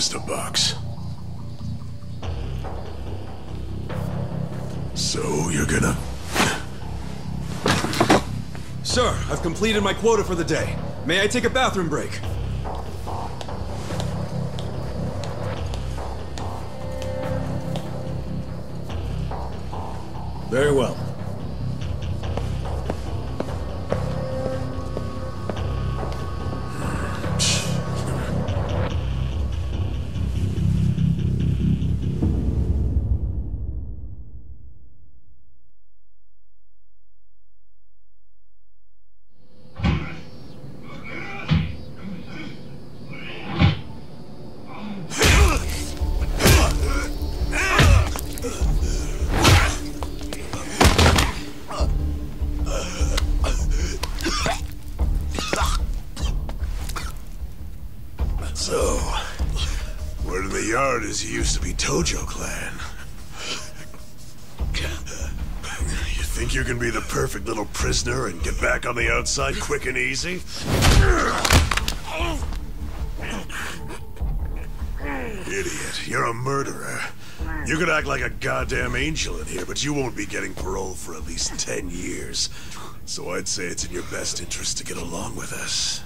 Mr. Box. So, you're gonna... Sir, I've completed my quota for the day. May I take a bathroom break? Very well. So, word in the yard is you used to be Tojo Clan. You think you can be the perfect little prisoner and get back on the outside quick and easy? Idiot, you're a murderer. You could act like a goddamn angel in here, but you won't be getting parole for at least 10 years. So I'd say it's in your best interest to get along with us.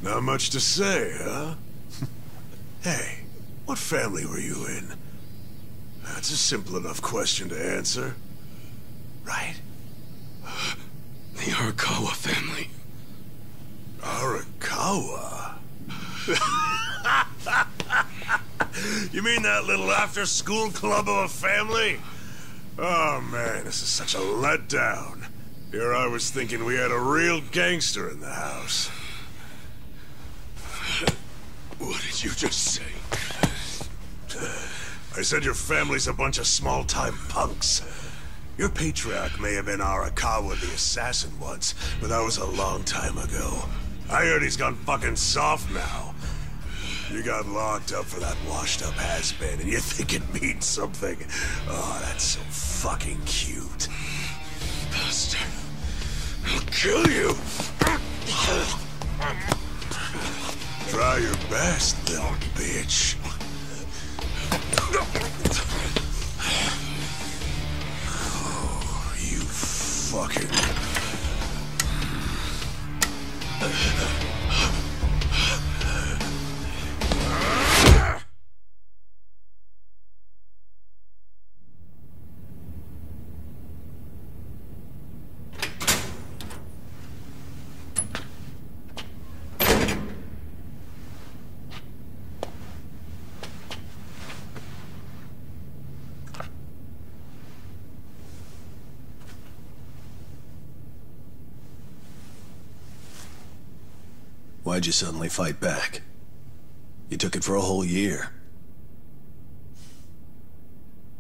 Not much to say, huh? Hey, what family were you in? That's a simple enough question to answer. Right? The Arakawa family. Arakawa? You mean that little after-school club of a family? Oh man, this is such a letdown. Here I was thinking we had a real gangster in the house. What did you just say? I said your family's a bunch of small-time punks. Your patriarch may have been Arakawa the assassin once, but that was a long time ago. I heard he's gone fucking soft now. You got locked up for that washed-up has-been, and you think it means something. Oh, that's so fucking cute. Bastard. I'll kill you! Try your best, little bitch. Oh, you fucking... Why'd you suddenly fight back? You took it for a whole year.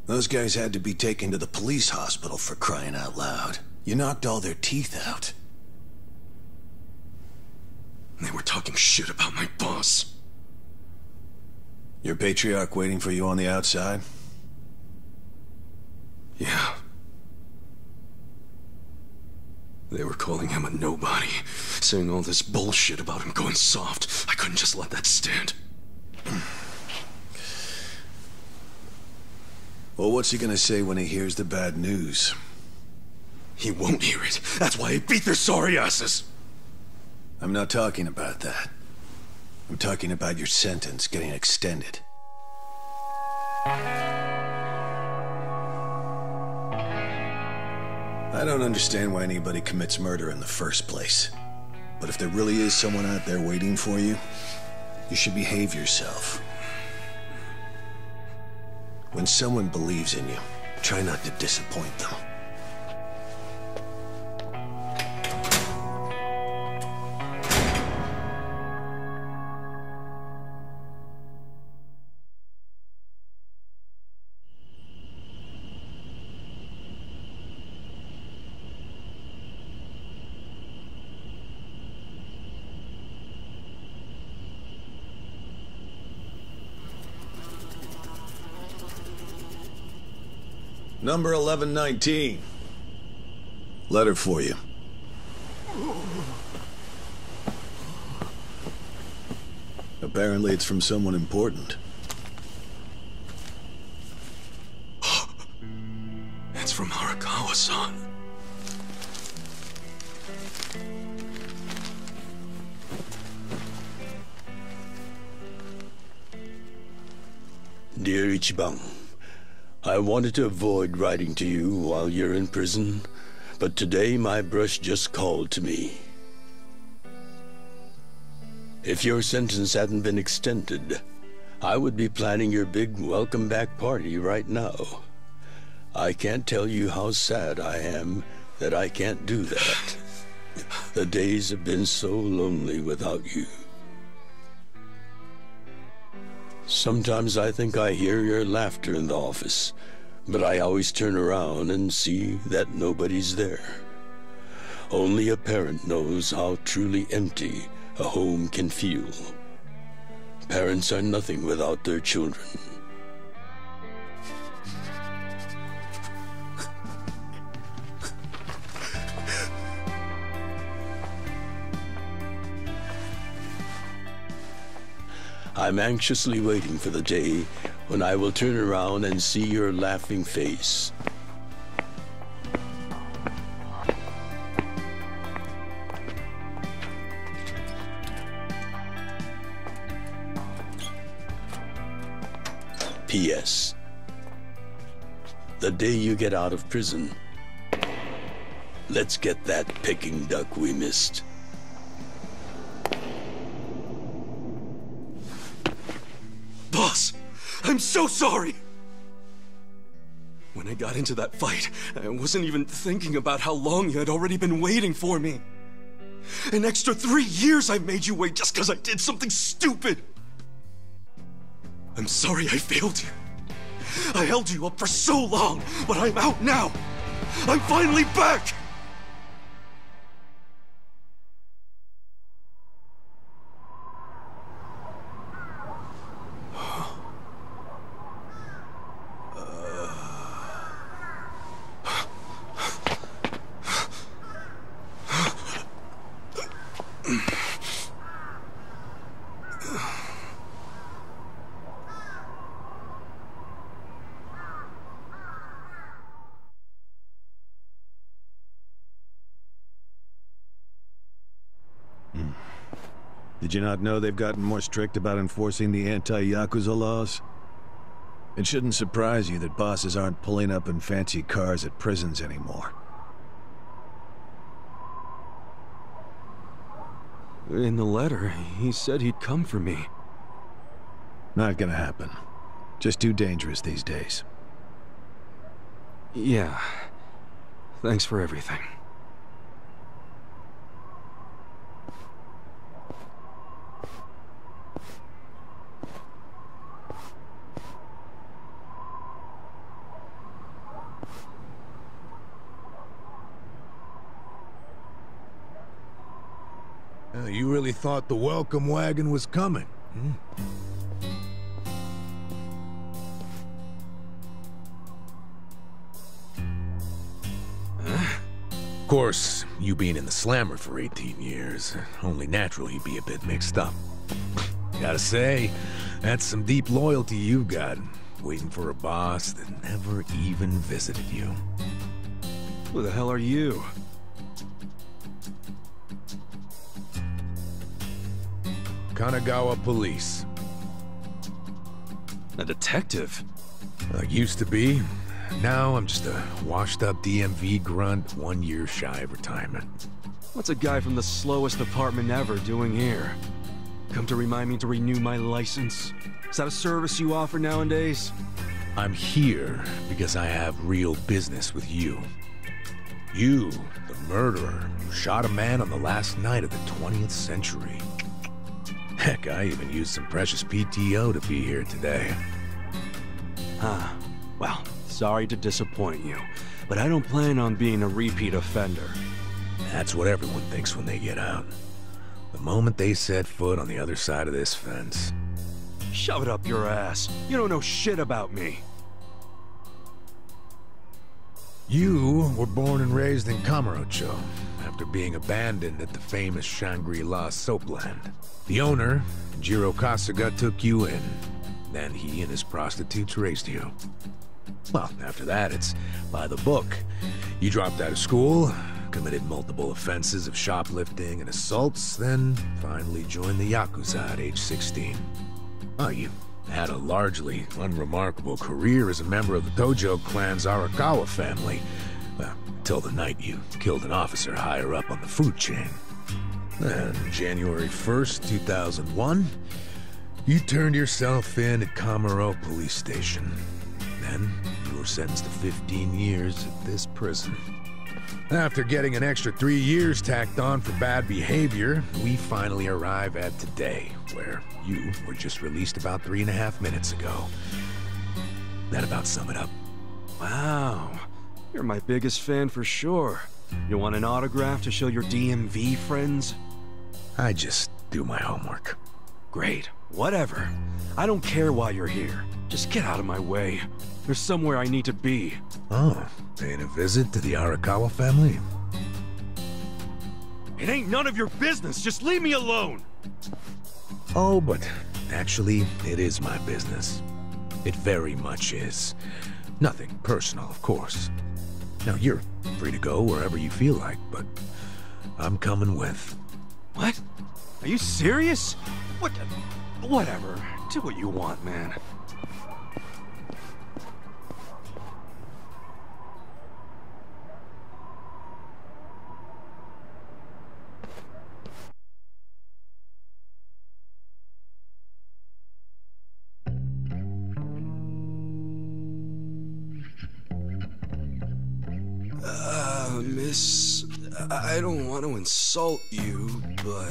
Those guys had to be taken to the police hospital for crying out loud. You knocked all their teeth out. They were talking shit about my boss. Your patriarch waiting for you on the outside? Yeah. They were calling him a nobody, saying all this bullshit about him going soft. I couldn't just let that stand. Well, what's he gonna say when he hears the bad news? He won't hear it. That's why I beat their sorry asses. I'm not talking about that. I'm talking about your sentence getting extended. I don't understand why anybody commits murder in the first place. But if there really is someone out there waiting for you, you should behave yourself. When someone believes in you, try not to disappoint them. Number 1119. Letter for you. Apparently it's from someone important. It's from Arakawa-san. Dear Ichiban, I wanted to avoid writing to you while you're in prison, but today my brush just called to me. If your sentence hadn't been extended, I would be planning your big welcome back party right now. I can't tell you how sad I am that I can't do that. The days have been so lonely without you. Sometimes I think I hear your laughter in the office, but I always turn around and see that nobody's there. Only a parent knows how truly empty a home can feel. Parents are nothing without their children. I'm anxiously waiting for the day when I will turn around and see your laughing face. P.S. The day you get out of prison, let's get that Peking duck we missed. Boss, I'm so sorry! When I got into that fight, I wasn't even thinking about how long you had already been waiting for me. An extra 3 years I made you wait just because I did something stupid! I'm sorry I failed you. I held you up for so long, but I'm out now! I'm finally back! Did you not know they've gotten more strict about enforcing the anti-Yakuza laws? It shouldn't surprise you that bosses aren't pulling up in fancy cars at prisons anymore. In the letter, he said he'd come for me. Not gonna happen. Just too dangerous these days. Yeah. Thanks for everything. You really thought the welcome wagon was coming, hmm? Of course, you being in the slammer for 18 years, only natural you'd be a bit mixed up. Gotta say, that's some deep loyalty you've got, waiting for a boss that never even visited you. Who the hell are you? Kanagawa Police. A detective? Used to be. Now I'm just a washed-up DMV grunt 1 year shy of retirement. What's a guy from the slowest department ever doing here? Come to remind me to renew my license? Is that a service you offer nowadays? I'm here because I have real business with you. You, the murderer, who shot a man on the last night of the 20th century. Heck, I even used some precious PTO to be here today. Huh. Well, sorry to disappoint you, but I don't plan on being a repeat offender. That's what everyone thinks when they get out. The moment they set foot on the other side of this fence. Shove it up your ass. You don't know shit about me. You were born and raised in Kamurocho. after being abandoned at the famous Shangri-La soapland. The owner, Jiro Kasuga, took you in. Then he and his prostitutes raised you. Well, after that, it's by the book. You dropped out of school, committed multiple offenses of shoplifting and assaults, then finally joined the Yakuza at age 16. Oh, you had a largely unremarkable career as a member of the Tojo clan's Arakawa family. Well, until the night you killed an officer higher up on the food chain. Then, January 1st, 2001, you turned yourself in at Kamaro Police Station. Then, you were sentenced to 15 years at this prison. After getting an extra 3 years tacked on for bad behavior, we finally arrive at today, where you were just released about 3.5 minutes ago. That about sum it up. Wow. You're my biggest fan for sure. You want an autograph to show your DMV friends? I just do my homework. Great. Whatever. I don't care why you're here. Just get out of my way. There's somewhere I need to be. Oh, paying a visit to the Arakawa family? It ain't none of your business. Just leave me alone. Oh, but actually, it is my business. It very much is. Nothing personal, of course. Now, you're free to go wherever you feel like, but I'm coming with. What? Are you serious? What? Whatever. Do what you want, man. Miss, I don't want to insult you, but...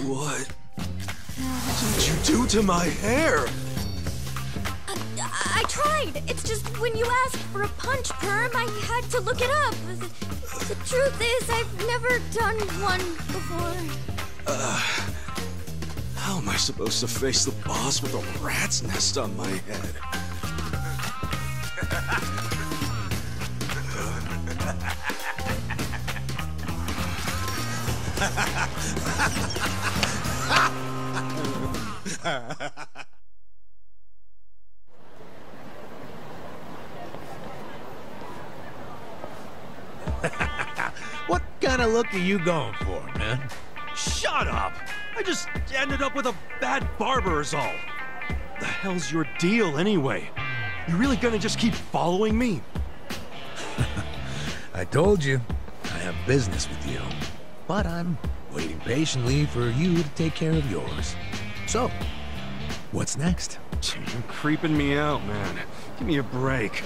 What did you do to my hair? I tried. It's just when you asked for a punch perm, I had to look it up. The truth is, I've never done one before. How am I supposed to face the boss with a rat's nest on my head? What kind of look are you going for, man? Shut up! I just ended up with a bad barber is all. The hell's your deal anyway? You really gonna just keep following me? I told you, I have business with you. But I'm waiting patiently for you to take care of yours. So, what's next? You're creeping me out, man. Give me a break.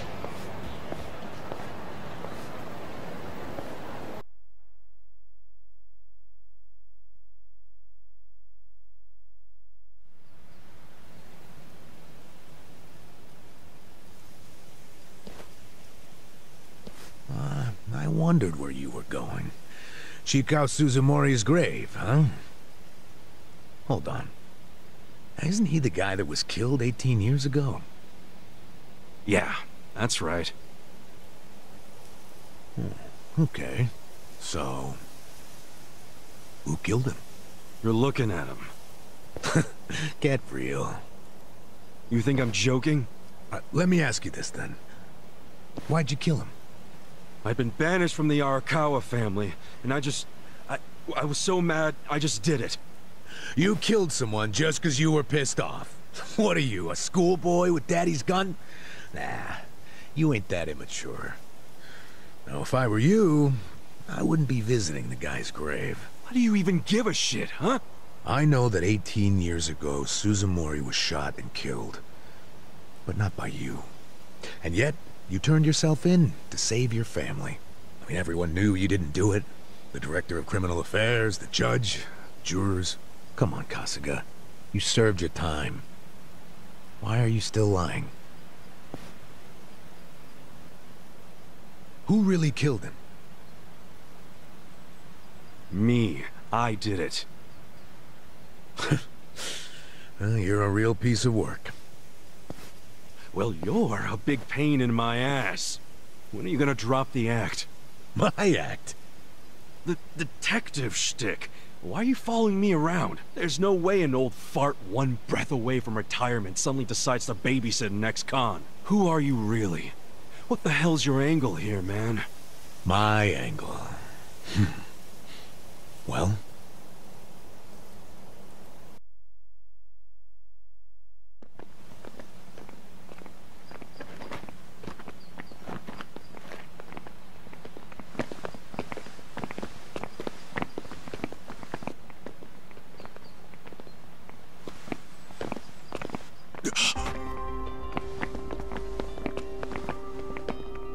I wondered where you were going. Chikao Suzumori's grave, huh? Hold on. Isn't he the guy that was killed 18 years ago? Yeah, that's right. Okay. So, who killed him? You're looking at him. Get real. You think I'm joking? Let me ask you this then. Why'd you kill him? I've been banished from the Arakawa family, and I was so mad, I just did it. You killed someone just because you were pissed off. What are you, a schoolboy with daddy's gun? Nah, you ain't that immature. Now, if I were you, I wouldn't be visiting the guy's grave. Why do you even give a shit, huh? I know that 18 years ago, Suzumori was shot and killed. But not by you. And yet, you turned yourself in to save your family. I mean, everyone knew you didn't do it. The director of criminal affairs, the judge, jurors. Come on, Kasuga. You served your time. Why are you still lying? Who really killed him? Me. I did it. Well, you're a real piece of work. Well, you're a big pain in my ass. When are you gonna drop the act? My act? The detective shtick. Why are you following me around? There's no way an old fart one breath away from retirement suddenly decides to babysit an ex-con. Who are you really? What the hell's your angle here, man? My angle. Well?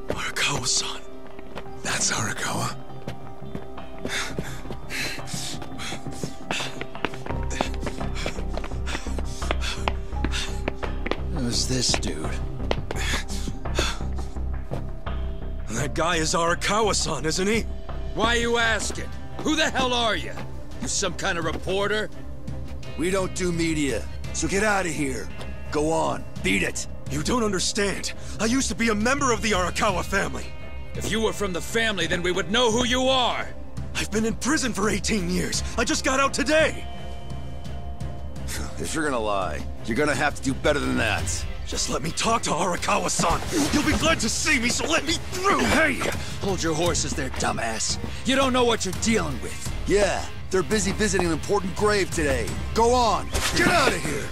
Arakawa-san. That's Arakawa. Who's this dude? That guy is Arakawa-san, isn't he? Why you asking? Who the hell are you? You some kind of reporter? We don't do media, so get out of here. Go on, beat it. You don't understand. I used to be a member of the Arakawa family. If you were from the family, then we would know who you are. I've been in prison for 18 years. I just got out today. If you're gonna lie, you're gonna have to do better than that. Just let me talk to Arakawa-san. You'll be glad to see me, so let me through. Hey! Hold your horses there, dumbass. You don't know what you're dealing with. Yeah, they're busy visiting an important grave today. Go on, get out of here!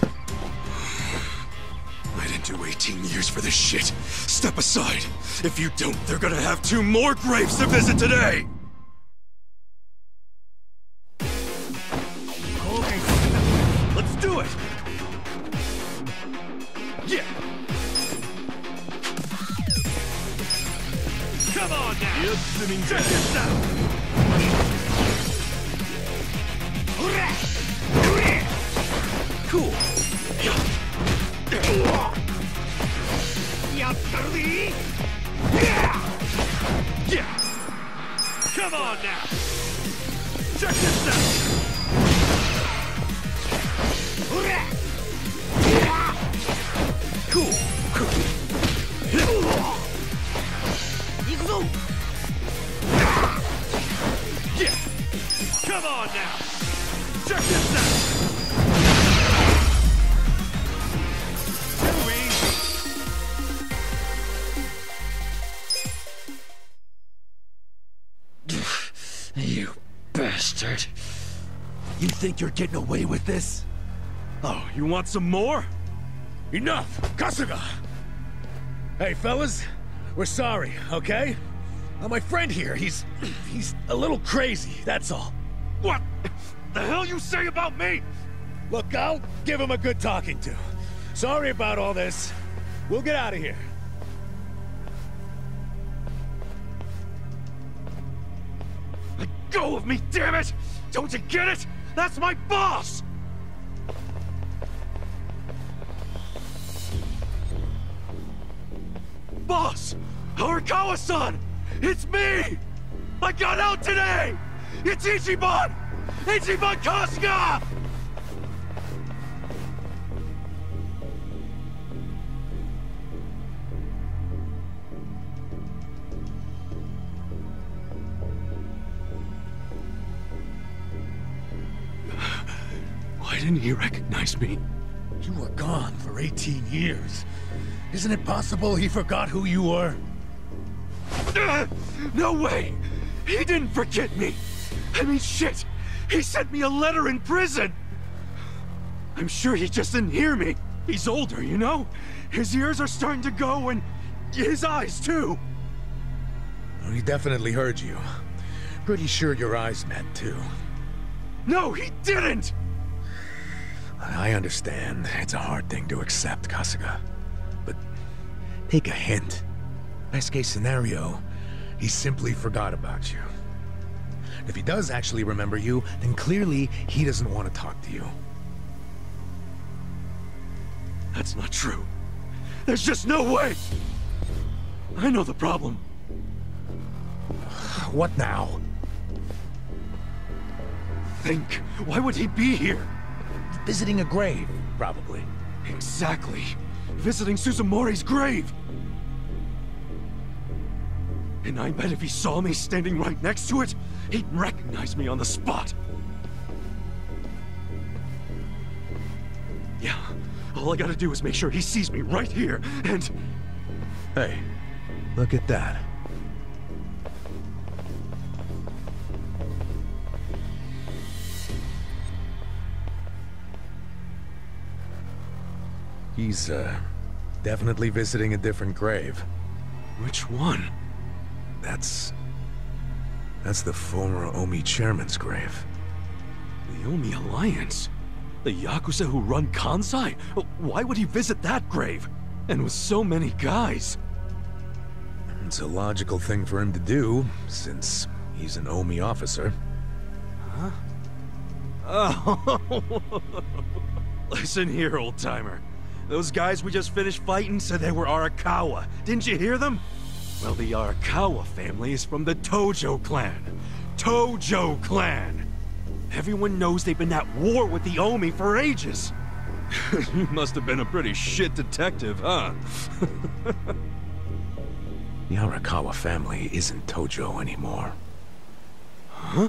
I didn't do 18 years for this shit. Step aside. If you don't, they're gonna have 2 more graves to visit today! Let's do it! Yeah! Come on now! Check this out! Cool! Yeah! Come on now! Check this out! Cool! Yeah! Come on now! Check this out! You bastard. You think you're getting away with this? Oh, you want some more? Enough! Kasuga! Hey, fellas, we're sorry, okay? My friend here, he's a little crazy, that's all. What the hell you say about me? Look, I'll give him a good talking to. Sorry about all this. We'll get out of here. Let go of me, damn it! Don't you get it? That's my boss! Boss! Arakawa-san! It's me! I got out today! It's Ichiban! Ichiban Kasuga! Why didn't he recognize me? You were gone for 18 years. Isn't it possible he forgot who you were? No way! He didn't forget me! I mean, shit! He sent me a letter in prison! I'm sure he just didn't hear me. He's older, you know? His ears are starting to go, and his eyes, too. Well, he definitely heard you. Pretty sure your eyes met, too. No, he didn't! I understand. It's a hard thing to accept, Kasuga. But take a hint. Best case scenario, he simply forgot about you. If he does actually remember you, then clearly he doesn't want to talk to you. That's not true. There's just no way! I know the problem. What now? Think. Why would he be here? Visiting a grave, probably. Exactly. Visiting Suzumori's grave. And I bet if he saw me standing right next to it, he'd recognize me on the spot. Yeah, all I gotta do is make sure he sees me right here, and... Hey, look at that. He's, definitely visiting a different grave. Which one? That's the former Omi chairman's grave. The Omi Alliance? The Yakuza who run Kansai? Why would he visit that grave? And with so many guys? It's a logical thing for him to do, since he's an Omi officer. Huh? Oh. Listen here, old-timer. Those guys we just finished fighting said they were Arakawa. Didn't you hear them? Well, the Arakawa family is from the Tojo clan. Tojo clan! Everyone knows they've been at war with the Omi for ages. You must have been a pretty shit detective, huh? The Arakawa family isn't Tojo anymore. Huh?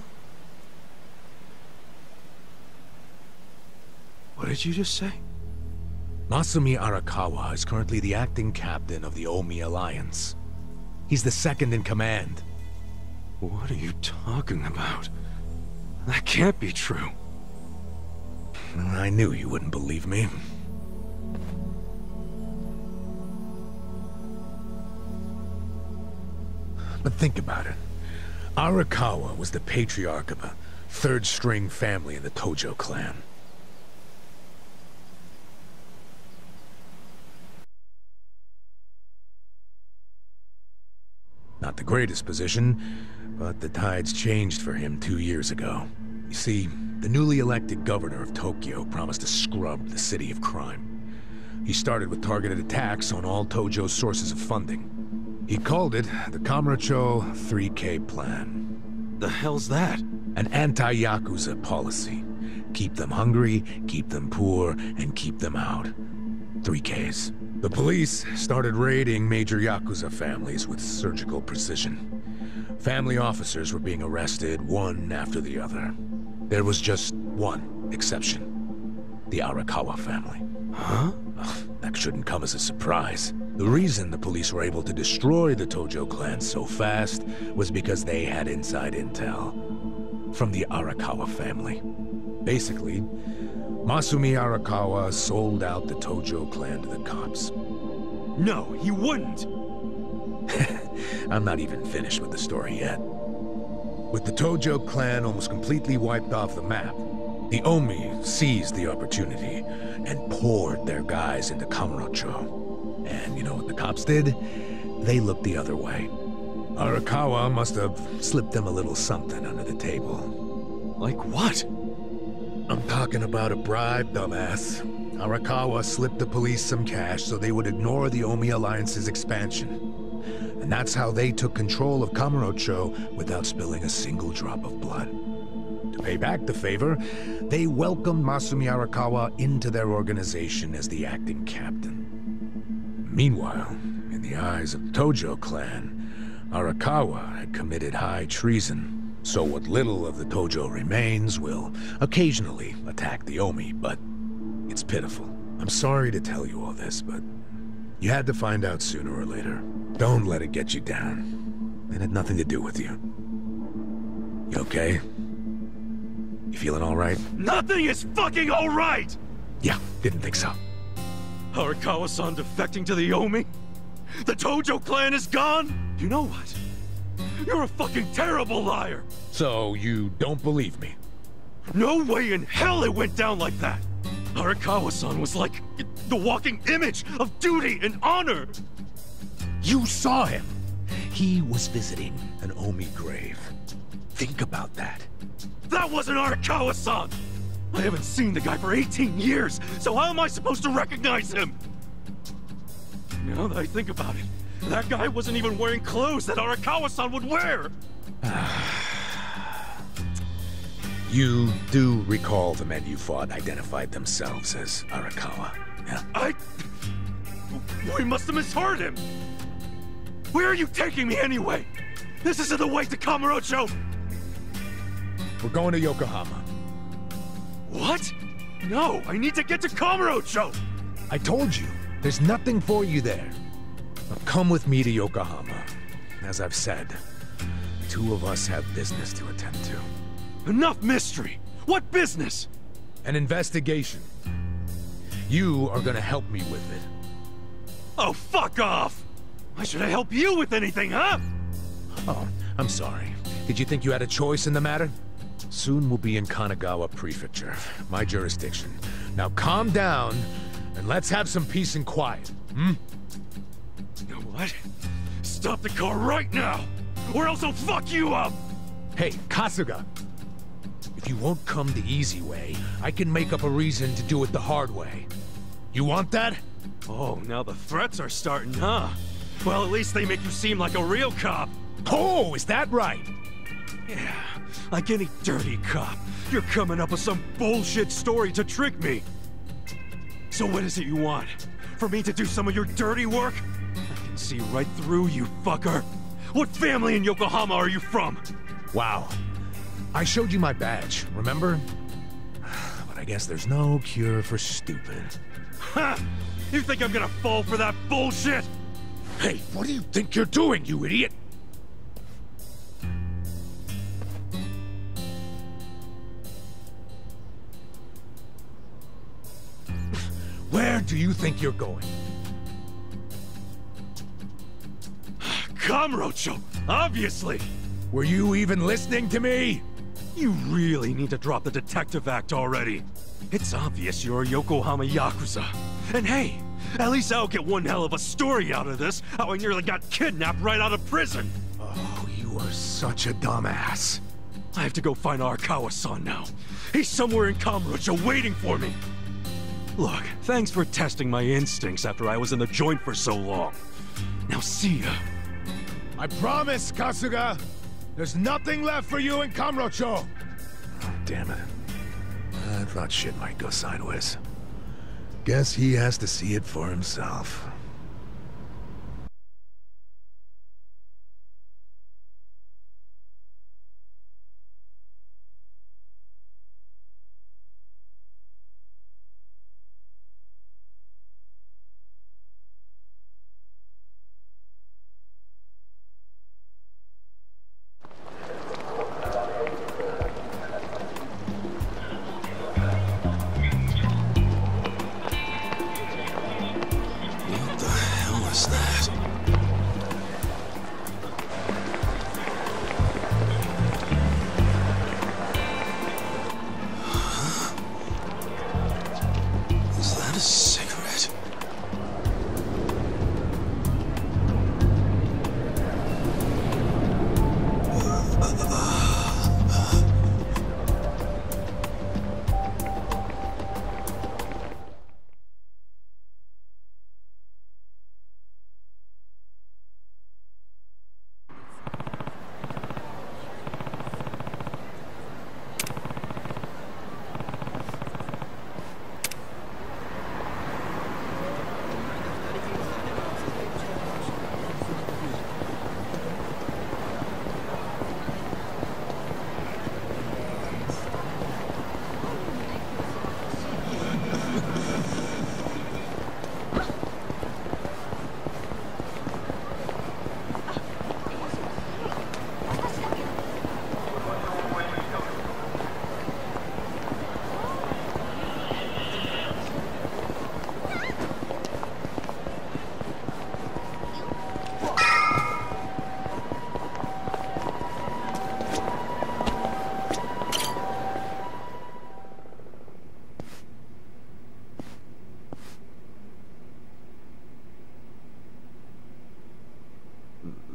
What did you just say? Masumi Arakawa is currently the acting captain of the Omi Alliance. He's the second in command. What are you talking about? That can't be true. I knew you wouldn't believe me. But think about it. Arakawa was the patriarch of a third-string family in the Tojo clan. Not the greatest position, but the tides changed for him 2 years ago. You see, the newly elected governor of Tokyo promised to scrub the city of crime. He started with targeted attacks on all Tojo's sources of funding. He called it the Kamurocho 3K Plan. The hell's that? An anti-Yakuza policy. Keep them hungry, keep them poor, and keep them out. 3Ks. The police started raiding major Yakuza families with surgical precision. Family officers were being arrested one after the other. There was just one exception. The Arakawa family. Huh? That shouldn't come as a surprise. The reason the police were able to destroy the Tojo clan so fast was because they had inside intel from the Arakawa family. Basically, Masumi Arakawa sold out the Tojo clan to the cops. No, he wouldn't! I'm not even finished with the story yet. With the Tojo clan almost completely wiped off the map, the Omi seized the opportunity and poured their guys into Kamurocho. And you know what the cops did? They looked the other way. Arakawa must have slipped them a little something under the table. Like what? I'm talking about a bribe, dumbass. Arakawa slipped the police some cash so they would ignore the Omi Alliance's expansion. And that's how they took control of Kamurocho without spilling a single drop of blood. To pay back the favor, they welcomed Masumi Arakawa into their organization as the acting captain. Meanwhile, in the eyes of the Tojo clan, Arakawa had committed high treason. So what little of the Tojo remains will occasionally attack the Omi, but it's pitiful. I'm sorry to tell you all this, but you had to find out sooner or later. Don't let it get you down. It had nothing to do with you. You okay? You feeling all right? Nothing is fucking all right! Yeah, didn't think so. Arakawa-san defecting to the Omi? The Tojo clan is gone? You know what? You're a fucking terrible liar! So, you don't believe me? No way in hell it went down like that! Arakawa-san was like the walking image of duty and honor! You saw him! He was visiting an Omi grave. Think about that. That wasn't Arakawa-san! I haven't seen the guy for 18 years, so how am I supposed to recognize him? Now that I think about it, that guy wasn't even wearing clothes that Arakawa-san would wear! You do recall the men you fought identified themselves as Arakawa, yeah? We must have misheard him! Where are you taking me anyway? This isn't the way to Kamurocho! We're going to Yokohama. What? No, I need to get to Kamurocho! I told you, there's nothing for you there. Now come with me to Yokohama. As I've said, the two of us have business to attend to. Enough mystery! What business? An investigation. You are gonna help me with it. Oh, fuck off! Why should I help you with anything, huh? Oh, I'm sorry. Did you think you had a choice in the matter? Soon we'll be in Kanagawa Prefecture, my jurisdiction. Now calm down, and let's have some peace and quiet, hmm? You know what? Stop the car right now, or else I'll fuck you up! Hey, Kasuga! If you won't come the easy way, I can make up a reason to do it the hard way. You want that? Oh, now the threats are starting, huh? Well, at least they make you seem like a real cop. Oh, is that right? Yeah, like any dirty cop, you're coming up with some bullshit story to trick me. So what is it you want? For me to do some of your dirty work? I can see right through you, fucker. What family in Yokohama are you from? Wow. I showed you my badge, remember? But I guess there's no cure for stupid. Ha! You think I'm gonna fall for that bullshit? Hey, what do you think you're doing, you idiot? Where do you think you're going? Kamurocho, obviously! Were you even listening to me? You really need to drop the detective act already. It's obvious you're a Yokohama Yakuza. And hey, at least I'll get one hell of a story out of this, how I nearly got kidnapped right out of prison. Oh, you are such a dumbass. I have to go find Arakawa-san now. He's somewhere in Kamurocho waiting for me. Look, thanks for testing my instincts after I was in the joint for so long. Now see ya. I promise, Kasuga! There's nothing left for you in Kamurocho! Oh, damn it. I thought shit might go sideways. Guess he has to see it for himself.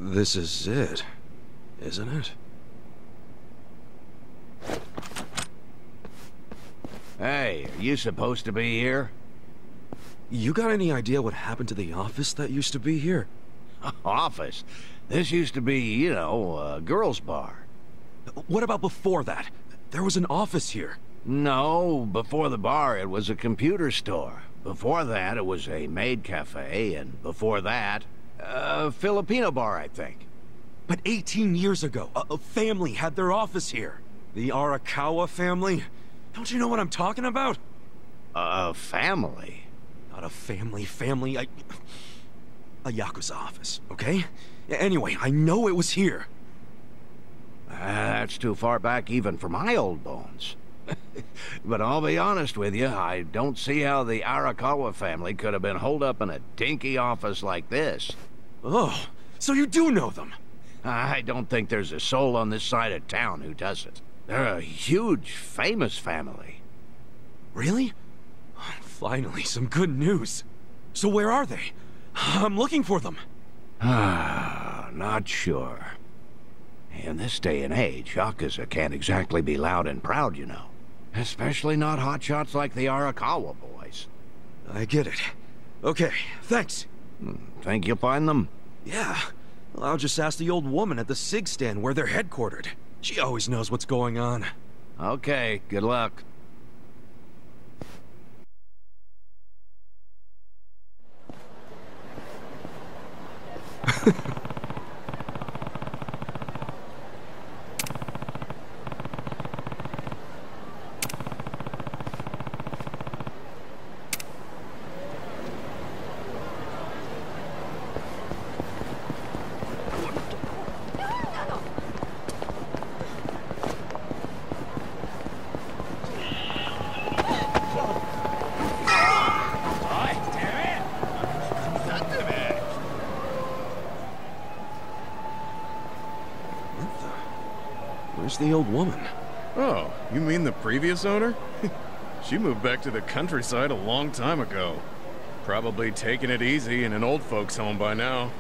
This is it, isn't it? Hey, are you supposed to be here? You got any idea what happened to the office that used to be here? Office? This used to be, you know, a girls' bar. What about before that? There was an office here. No, before the bar it was a computer store. Before that it was a maid cafe, and before that, Filipino bar, I think. But 18 years ago, a family had their office here. The Arakawa family. Don't you know what I'm talking about? A family? Not a family. A Yakuza office, okay? Anyway, I know it was here. That's too far back even for my old bones. But I'll be honest with you, I don't see how the Arakawa family could have been holed up in a dinky office like this. Oh, so you do know them? I don't think there's a soul on this side of town who doesn't. They're a huge, famous family. Really? Finally, some good news. So where are they? I'm looking for them. Not sure. In this day and age, Yakuza can't exactly be loud and proud, you know. Especially not hotshots like the Arakawa boys. I get it. Okay, thanks. Think you'll find them? Yeah. Well, I'll just ask the old woman at the SIG stand where they're headquartered. She always knows what's going on. Okay, good luck. Where's the old woman? Oh, you mean the previous owner? She moved back to the countryside a long time ago. Probably taking it easy in an old folks' home by now.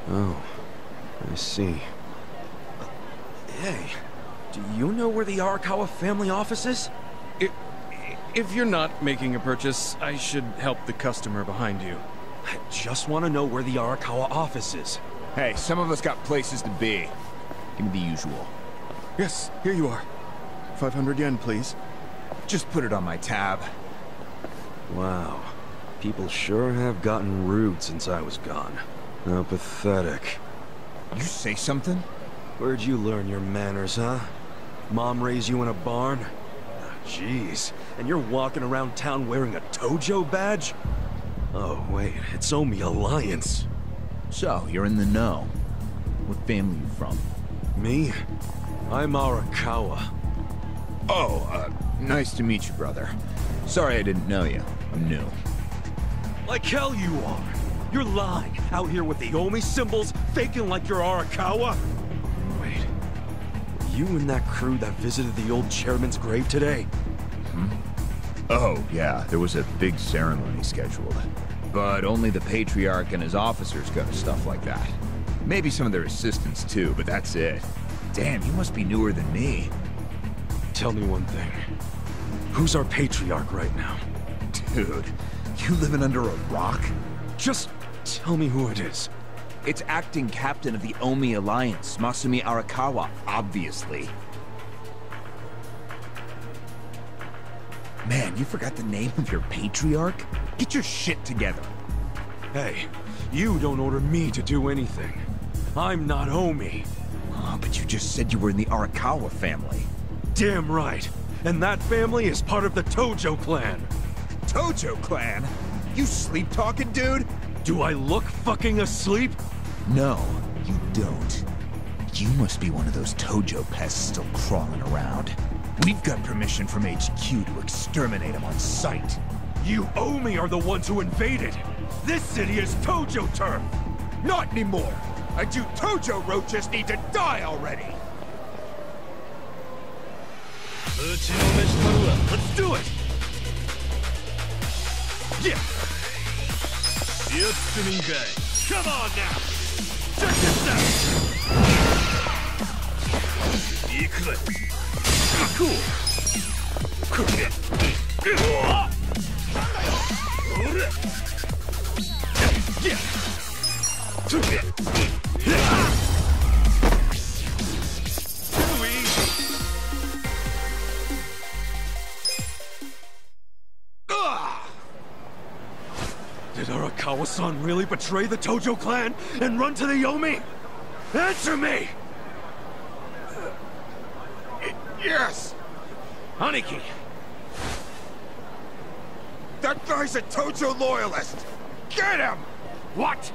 Oh, I see. Hey, do you know where the Arakawa family office is? If you're not making a purchase, I should help the customer behind you. I just want to know where the Arakawa office is. Hey, some of us got places to be. Give me the usual. Yes, here you are. 500 yen, please. Just put it on my tab. Wow. People sure have gotten rude since I was gone. How pathetic. You say something? Where'd you learn your manners, huh? Mom raised you in a barn? Jeez. And you're walking around town wearing a Tojo badge? Oh, wait. It's Omi Alliance. So, you're in the know. What family you from? Me? I'm Arakawa. Oh, nice to meet you, brother. Sorry I didn't know you. I'm new. Like hell you are. You're lying. Out here with the Omi symbols, faking like you're Arakawa. Wait. Were you in that crew that visited the old chairman's grave today? Oh, yeah. There was a big ceremony scheduled. But only the Patriarch and his officers go to stuff like that. Maybe some of their assistants too, but that's it. Damn, you must be newer than me. Tell me one thing. Who's our Patriarch right now? Dude, you living under a rock? Just tell me who it is. It's acting captain of the Omi Alliance, Masumi Arakawa, obviously. Man, you forgot the name of your Patriarch? Get your shit together. Hey, you don't order me to do anything. I'm not Omi. Oh, but you just said you were in the Arakawa family. Damn right. And that family is part of the Tojo clan. Tojo clan? You sleep-talking, dude? Do I look fucking asleep? No, you don't. You must be one of those Tojo pests still crawling around. We've got permission from HQ to exterminate them on sight. You Omi are the ones who invaded. This city is Tojo turf. Not anymore. And you Tojo roaches need to die already. Let's do it. Yeah. Come on now. Check this out. Cool. Did Arakawa-san really betray the Tojo clan and run to the Yomi? Answer me! Yes! Aniki! That guy's a Tojo loyalist! Get him! What?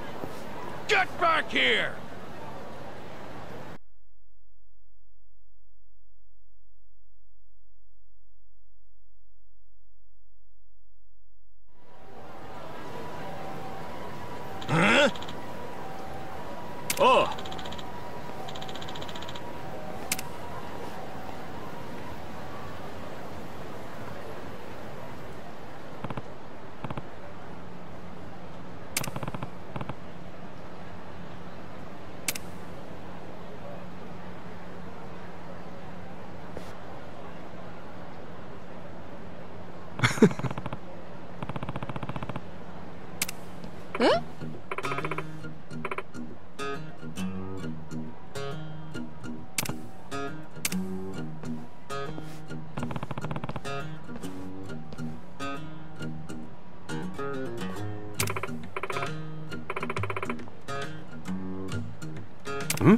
Get back here! Huh? Oh! Huh? Hmm?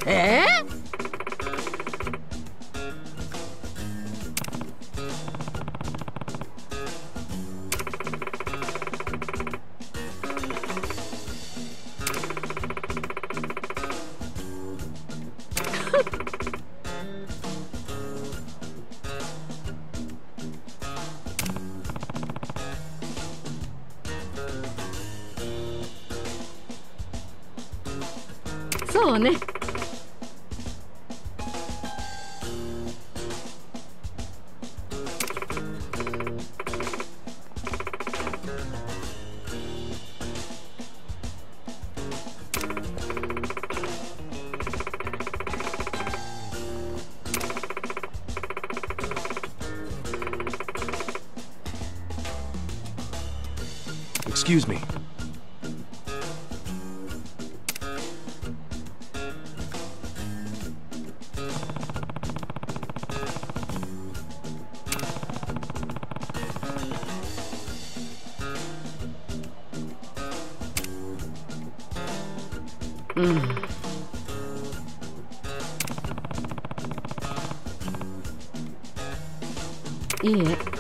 Eh?そうね。Excuse me.いいえ。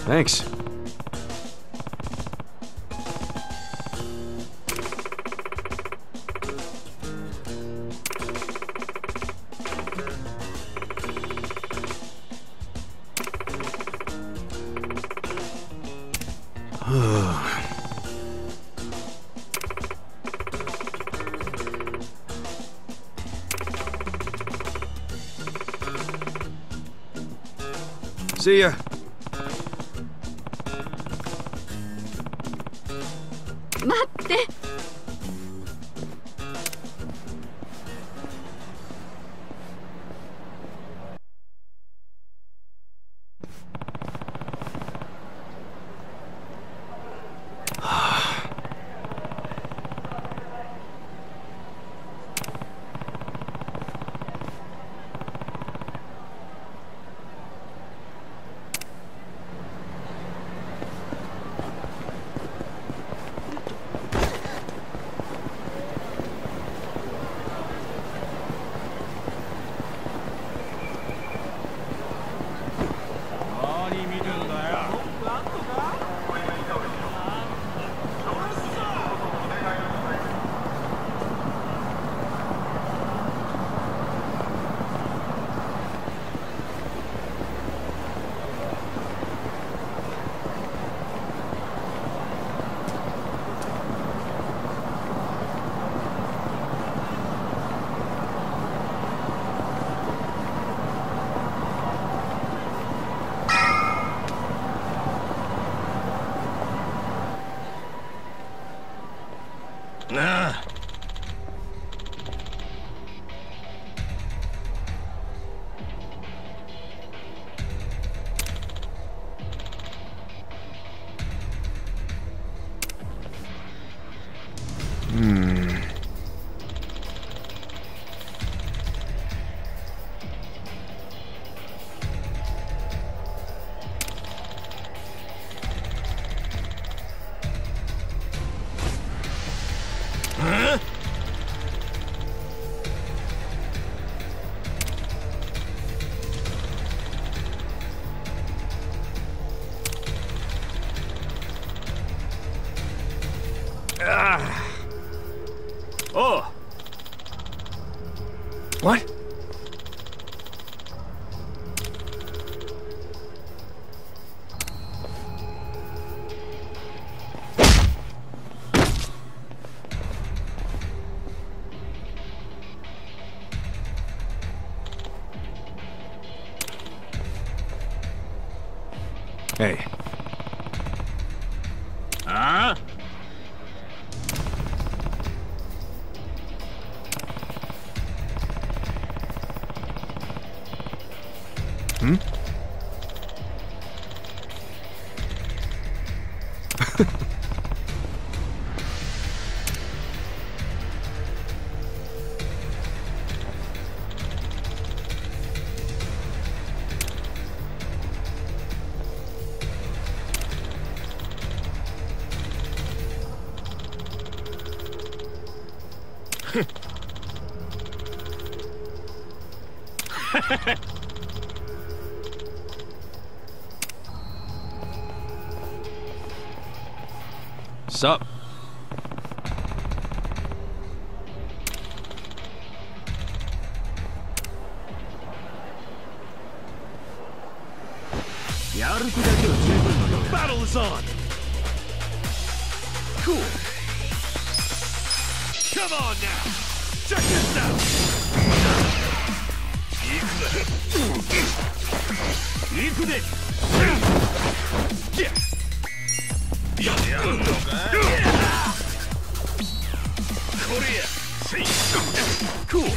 Thanks. See ya. Oh. What? Hey. Huh? Hmm? Sup? The battle is on! Cool. Come on now! Check this out! Cool.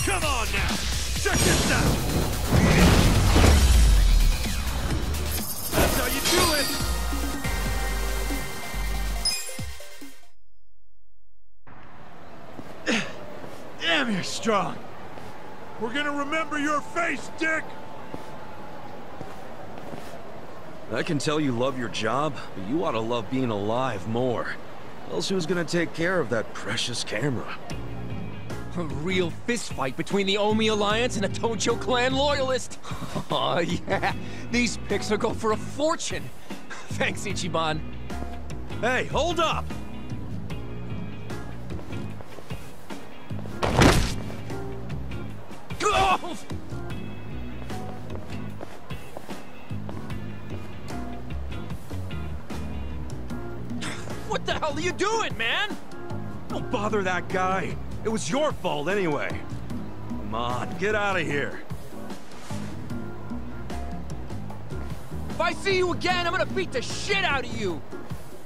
Come on now! Check this out! That's how you do it! Damn, you're strong. We're gonna remember your face, Dick! I can tell you love your job, but you ought to love being alive more. Else who's gonna take care of that precious camera? A real fistfight between the Omi Alliance and a Tojo clan loyalist. Oh yeah, these pics will go for a fortune. Thanks, Ichiban. Hey, hold up! Oh! What the hell are you doing, man? Don't bother that guy. It was your fault anyway. Come on, get out of here. If I see you again, I'm gonna beat the shit out of you!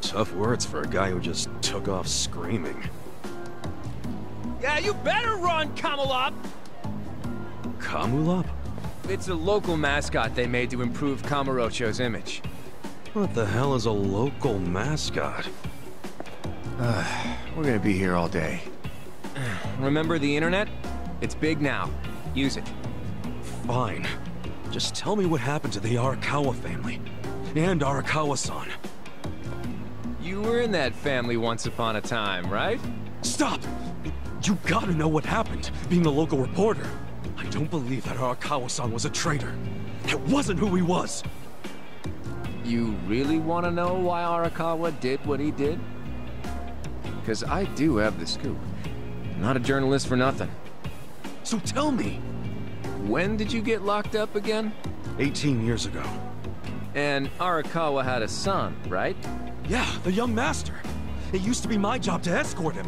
Tough words for a guy who just took off screaming. Yeah, you better run, Kamalop! Kamulop? It's a local mascot they made to improve Kamurocho's image. What the hell is a local mascot? We're gonna be here all day. Remember the internet? It's big now. Use it. Fine. Just tell me what happened to the Arakawa family. And Arakawa-san. You were in that family once upon a time, right? Stop! You gotta know what happened, being a local reporter. I don't believe that Arakawa-san was a traitor. That wasn't who he was. You really want to know why Arakawa did what he did? Because I do have the scoop. I'm not a journalist for nothing. So tell me. When did you get locked up again? 18 years ago. And Arakawa had a son, right? Yeah, the young master. It used to be my job to escort him.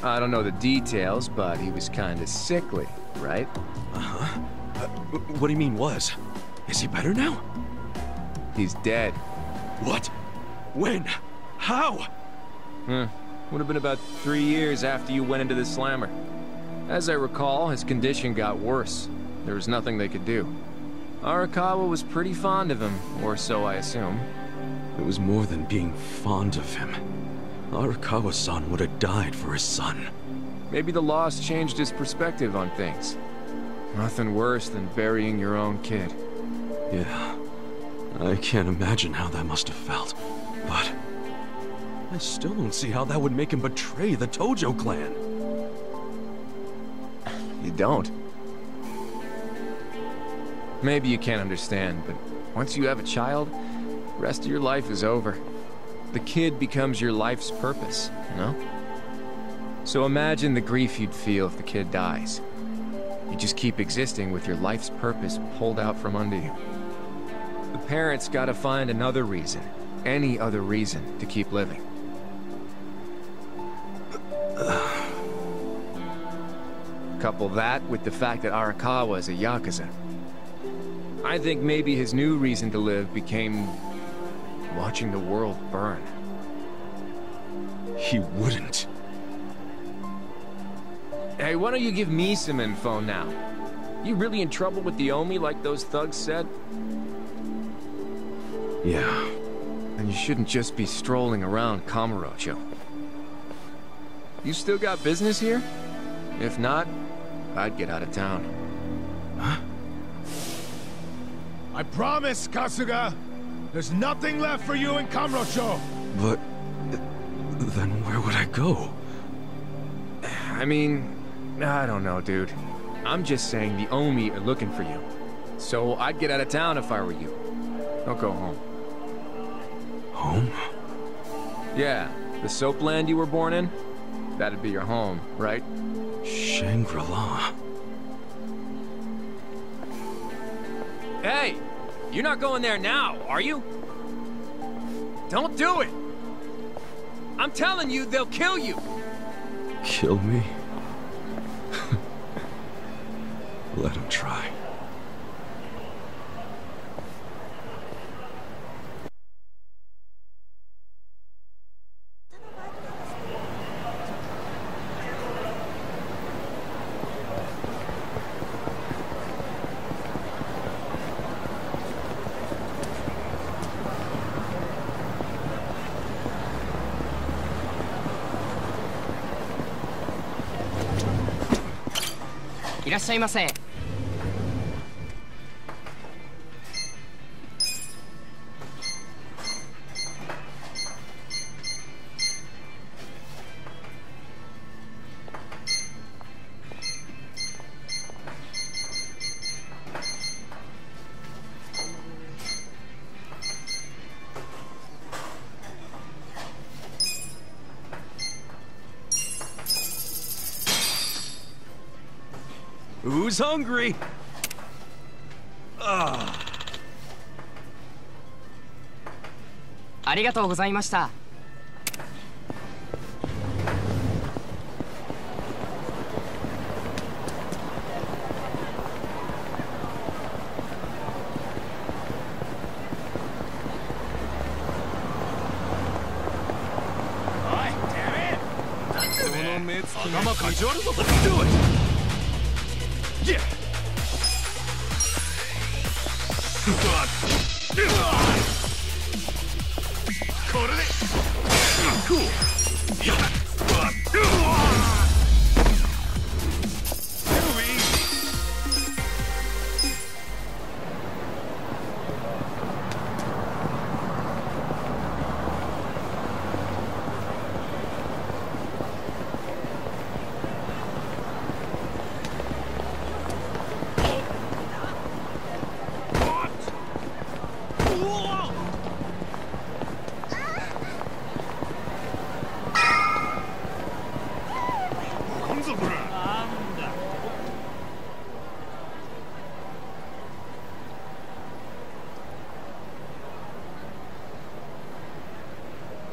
I don't know the details, but he was kind of sickly, right? Uh-huh. What do you mean was? Is he better now? He's dead. What? When? How? Would have been about 3 years after you went into the slammer. As I recall, his condition got worse. There was nothing they could do. Arakawa was pretty fond of him, or so I assume. It was more than being fond of him. Arakawa-san would have died for his son. Maybe the loss changed his perspective on things. Nothing worse than burying your own kid. Yeah. I can't imagine how that must have felt. But I still don't see how that would make him betray the Tojo clan. You don't. Maybe you can't understand, but once you have a child, the rest of your life is over. The kid becomes your life's purpose, you know? So imagine the grief you'd feel if the kid dies. You just keep existing with your life's purpose pulled out from under you. The parents gotta find another reason, any other reason, to keep living. Couple that with the fact that Arakawa is a Yakuza. I think maybe his new reason to live became watching the world burn. He wouldn't. Hey, why don't you give me some info now? You really in trouble with the Omi like those thugs said? Yeah. And you shouldn't just be strolling around Kamurocho. You still got business here? If not, I'd get out of town. Huh? I promise, Kasuga! There's nothing left for you in Kamurocho! But... then where would I go? I mean, I don't know, dude. I'm just saying the Omi are looking for you. So I'd get out of town if I were you. Don't go home. Home? Yeah, the soap land you were born in? That'd be your home, right? Shangri-La. Hey! You're not going there now, are you? Don't do it! I'm telling you, they'll kill you! Kill me? Let him try.いらっしゃいませ。Who's hungry? Ah. ありがとうございました。頭かち割るぞ。Let's do it! Yeah. Cool.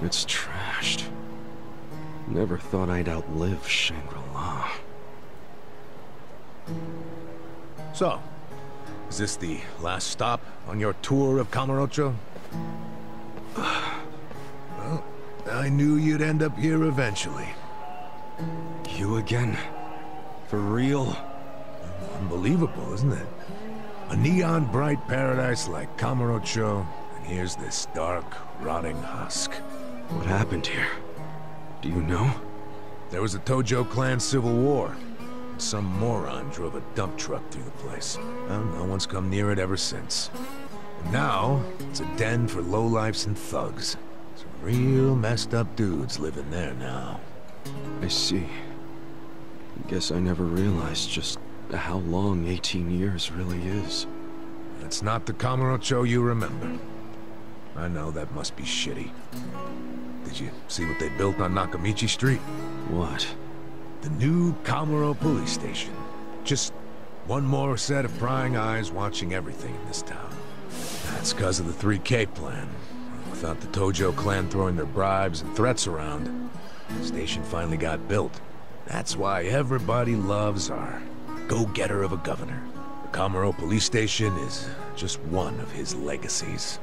It's trashed. Never thought I'd outlive Shangri-La. So, is this the last stop on your tour of Kamurocho? Well, I knew you'd end up here eventually. You again? For real? Unbelievable, isn't it? A neon-bright paradise like Kamurocho, and here's this dark, rotting husk. What happened here? Do you know? There was a Tojo clan civil war. Some moron drove a dump truck through the place. Well, no one's come near it ever since. And now, it's a den for lowlifes and thugs. Some real messed up dudes living there now. I see. Guess I never realized just how long 18 years really is. It's not the Kamurocho you remember. I know that must be shitty. Did you see what they built on Nakamichi Street? What? The new Kamuro police station. Just one more set of prying eyes watching everything in this town. That's because of the 3K plan. Without the Tojo clan throwing their bribes and threats around, the station finally got built. That's why everybody loves our go-getter of a governor. The Kamuro police station is just one of his legacies.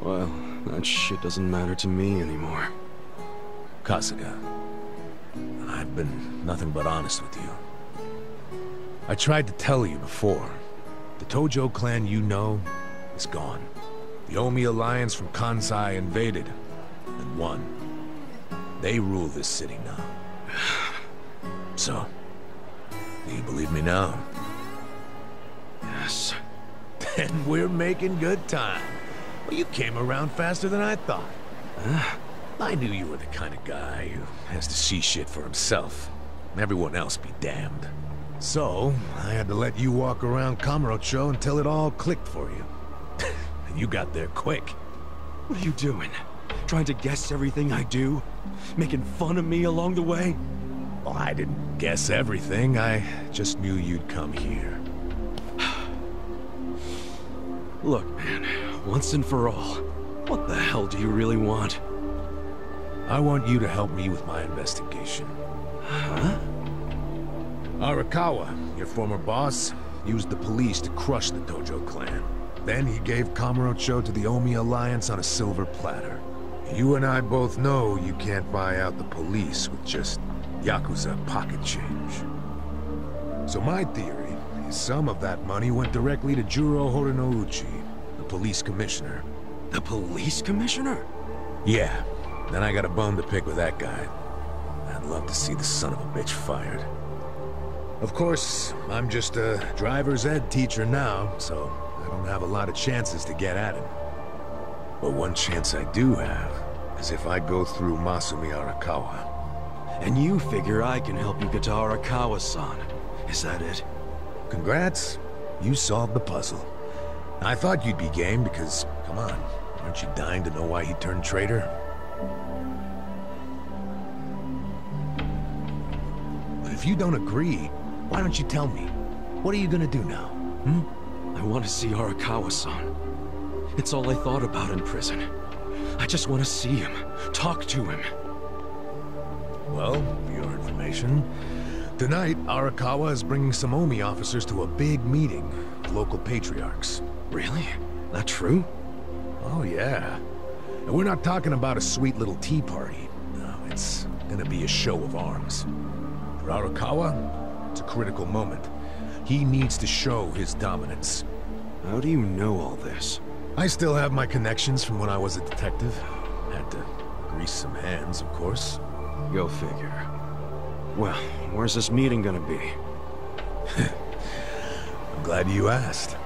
Well, that shit doesn't matter to me anymore. Kasuga, I've been nothing but honest with you. I tried to tell you before. The Tojo clan you know is gone. The Omi alliance from Kansai invaded and won. They rule this city now. So, do you believe me now? Yes. Then we're making good time. Well, you came around faster than I thought. I knew you were the kind of guy who has to see shit for himself. Everyone else be damned. So, I had to let you walk around Kamurocho until it all clicked for you. And you got there quick. What are you doing? Trying to guess everything I do? Making fun of me along the way? Well, I didn't guess everything. I just knew you'd come here. Look, man, once and for all, what the hell do you really want? I want you to help me with my investigation. Huh? Arakawa, your former boss, used the police to crush the Tojo clan. Then he gave Kamurocho to the Omi alliance on a silver platter. You and I both know you can't buy out the police with just Yakuza pocket change. So my theory is some of that money went directly to Juro Horinouchi, the police commissioner. The police commissioner? Yeah. Then I got a bone to pick with that guy. I'd love to see the son of a bitch fired. Of course, I'm just a driver's ed teacher now, so I don't have a lot of chances to get at him. But one chance I do have is if I go through Masumi Arakawa. And you figure I can help you get to Arakawa-san. Is that it? Congrats. You solved the puzzle. I thought you'd be game because, come on, aren't you dying to know why he turned traitor? But if you don't agree, why don't you tell me? What are you gonna do now, I want to see Arakawa-san. It's all I thought about in prison. I just want to see him, talk to him. Well, for your information, tonight Arakawa is bringing some Omi officers to a big meeting with local patriarchs. Really? That true? Oh yeah. And we're not talking about a sweet little tea party. No, it's gonna be a show of arms. For Arakawa, it's a critical moment. He needs to show his dominance. How do you know all this? I still have my connections from when I was a detective. Had to grease some hands, of course. Go figure. Well, where's this meeting gonna be? I'm glad you asked.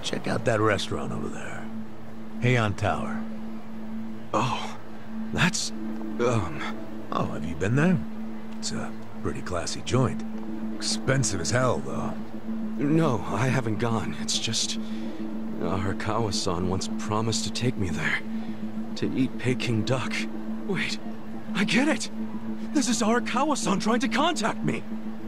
Check out that restaurant over there. Heian Tower. Oh, that's... Oh, have you been there? It's a pretty classy joint. Expensive as hell, though. No, I haven't gone. It's just... Arakawa-san once promised to take me there. To eat Peking duck. Wait, I get it! This is Arakawa-san trying to contact me!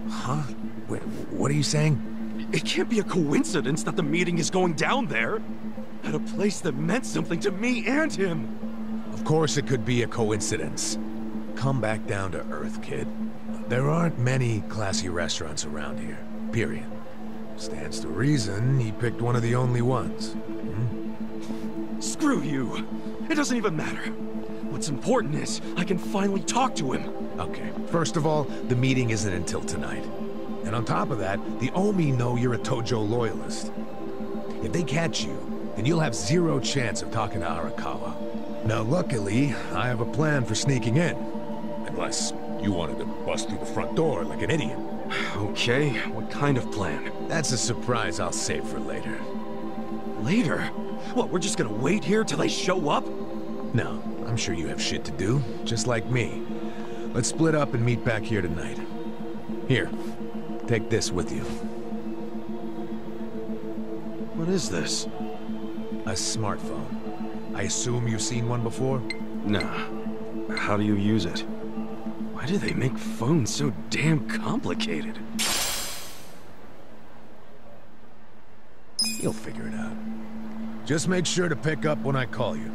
Huh? Wait, what are you saying? It can't be a coincidence that the meeting is going down there. At a place that meant something to me and him. Of course it could be a coincidence. Come back down to earth, kid. There aren't many classy restaurants around here, period. Stands to reason he picked one of the only ones. Screw you. It doesn't even matter. What's important is I can finally talk to him. Okay, first of all, the meeting isn't until tonight. And on top of that, the Omi know you're a Tojo loyalist. If they catch you, then you'll have zero chance of talking to Arakawa. Now luckily, I have a plan for sneaking in. Unless you wanted to bust through the front door like an idiot. Okay, what kind of plan? That's a surprise I'll save for later. Later? What, we're just gonna wait here till they show up? No, I'm sure you have shit to do, just like me. Let's split up and meet back here tonight. Here, take this with you. What is this? A smartphone. I assume you've seen one before? Nah. How do you use it? Why do they make phones so damn complicated? You'll figure it out. Just make sure to pick up when I call you.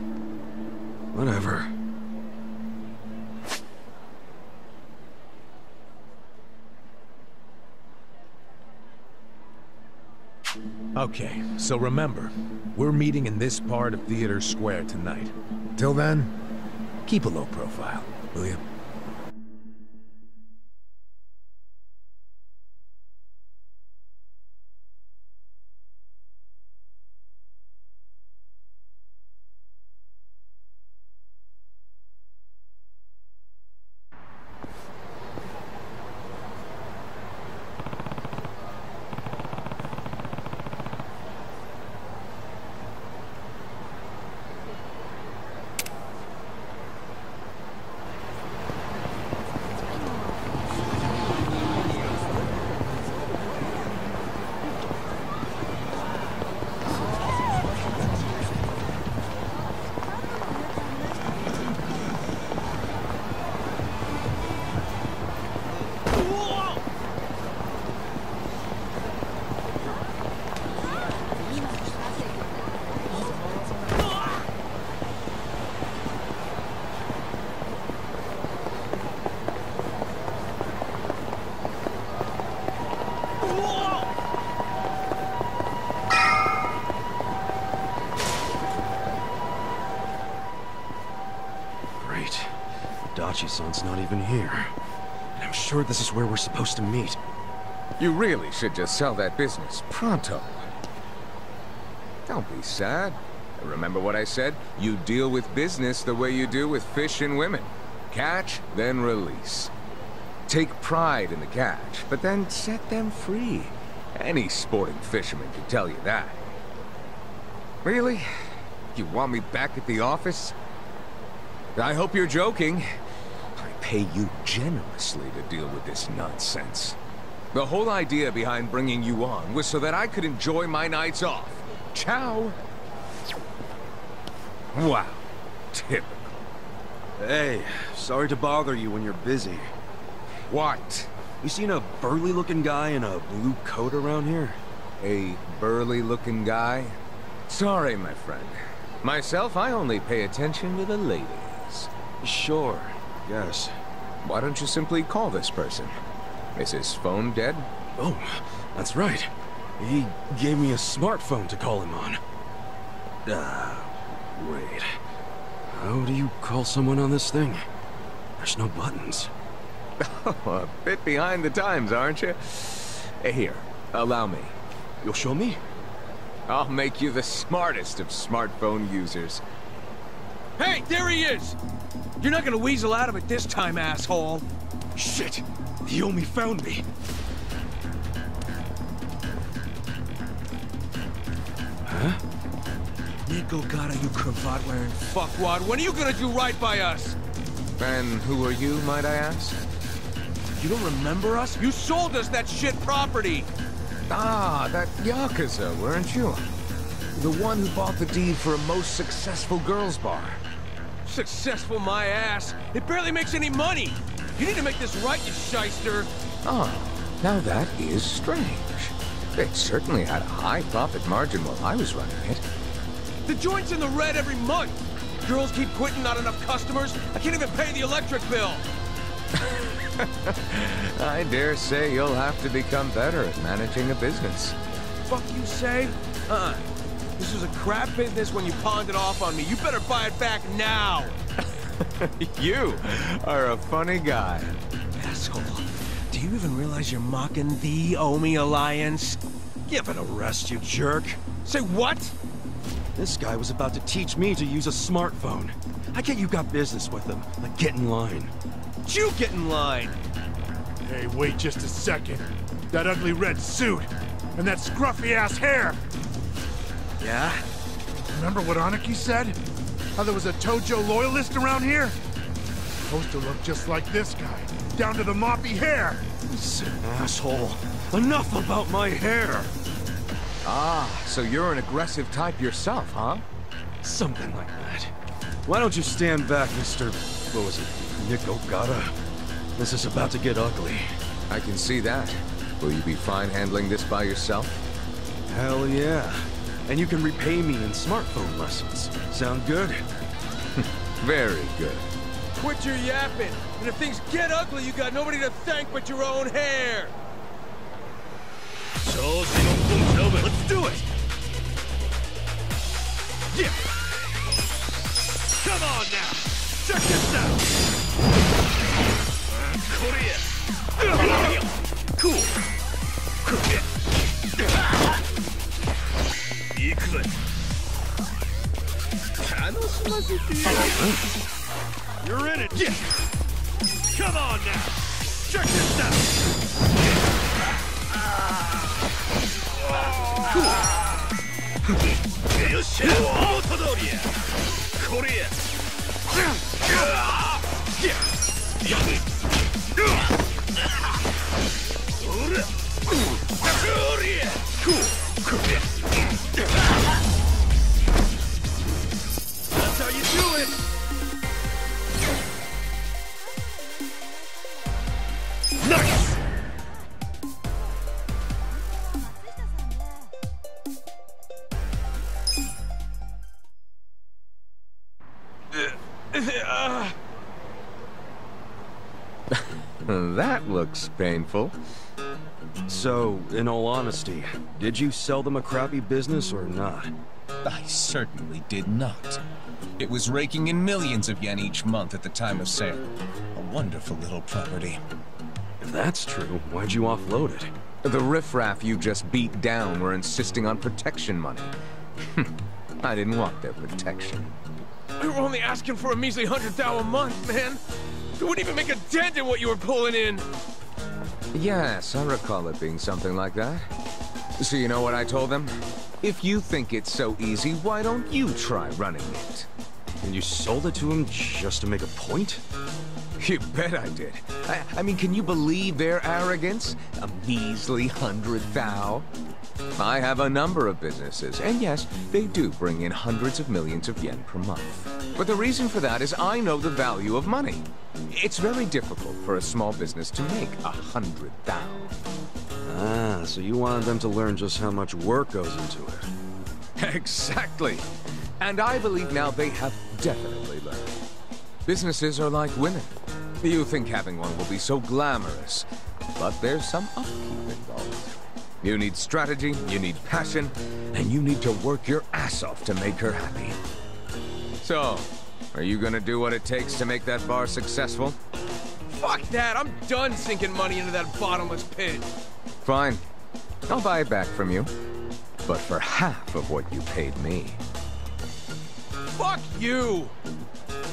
Whatever. Okay, so remember, we're meeting in this part of Theater Square tonight. Till then, keep a low profile, will you? Dachi-san's not even here. And I'm sure this is where we're supposed to meet. You really should just sell that business pronto. Don't be sad. Remember what I said? You deal with business the way you do with fish and women. Catch, then release. Take pride in the catch, but then set them free. Any sporting fisherman can tell you that. Really? You want me back at the office? I hope you're joking. I pay you generously to deal with this nonsense. The whole idea behind bringing you on was so that I could enjoy my nights off. Ciao. Wow. Typical. Hey, sorry to bother you when you're busy. What? You seen a burly-looking guy in a blue coat around here? A burly-looking guy? Sorry, my friend. Myself, I only pay attention to the ladies. Sure, yes. Why don't you simply call this person? Is his phone dead? Oh, that's right. He gave me a smartphone to call him on. Wait. How do you call someone on this thing? There's no buttons. Oh, a bit behind the times, aren't you? Here, allow me. You'll show me? I'll make you the smartest of smartphone users. Hey, there he is! You're not gonna weasel out of it this time, asshole! Shit! The Yomi found me! Huh? Nico Gata, you cravat-wearing fuckwad, when are you gonna do right by us? And who are you, might I ask? You don't remember us? You sold us that shit property! Ah, that Yakuza, weren't you? The one who bought the deed for a most successful girls' bar. Successful my ass! It barely makes any money! You need to make this right, you shyster! Oh, now that is strange. It certainly had a high profit margin while I was running it. The joint's in the red every month! Girls keep quitting, not enough customers. I can't even pay the electric bill! I dare say you'll have to become better at managing a business. Fuck you say? This was a crap business when you pawned it off on me. You better buy it back now! You are a funny guy. Asshole. Do you even realize you're mocking the Omi Alliance? Give it a rest, you jerk. Say what? This guy was about to teach me to use a smartphone. I get you got business with him, but get in line. You get in line! Hey, wait just a second. That ugly red suit, and that scruffy-ass hair! Yeah? Remember what Aniki said? How there was a Tojo loyalist around here? Supposed to look just like this guy, down to the moppy hair! Asshole. Enough about my hair! Ah, so you're an aggressive type yourself, huh? Something like that. Why don't you stand back, Mr. What was it? Nick Ogata? This is about to get ugly. I can see that. Will you be fine handling this by yourself? Hell yeah. And you can repay me in smartphone lessons. Sound good? Very good. Quit your yapping. And if things get ugly, you got nobody to thank but your own hair. Let's do it! Yeah! Come on now! Check this out! Cool! You're in it! Yeah! Come on now! Check this out! That's how you do it! Nice! That looks painful. So, in all honesty, did you sell them a crappy business or not? I certainly did not. It was raking in millions of yen each month at the time of sale. A wonderful little property. If that's true, why'd you offload it? The riffraff you just beat down were insisting on protection money. I didn't want their protection. We were only asking for a measly 100,000 a month, man. It wouldn't even make a dent in what you were pulling in. Yes, I recall it being something like that. So you know what I told them? If you think it's so easy, why don't you try running it? And you sold it to him just to make a point? You bet I did. I mean, can you believe their arrogance? A measly 100,000? I have a number of businesses, and yes, they do bring in hundreds of millions of yen per month. But the reason for that is I know the value of money. It's very difficult for a small business to make 100,000. Ah, so you wanted them to learn just how much work goes into it. Exactly. And I believe now they have definitely learned. Businesses are like women. You think having one will be so glamorous, but there's some upkeep involved. You need strategy, you need passion, and you need to work your ass off to make her happy. So, are you gonna do what it takes to make that bar successful? Fuck that! I'm done sinking money into that bottomless pit. Fine. I'll buy it back from you. But for half of what you paid me. Fuck you!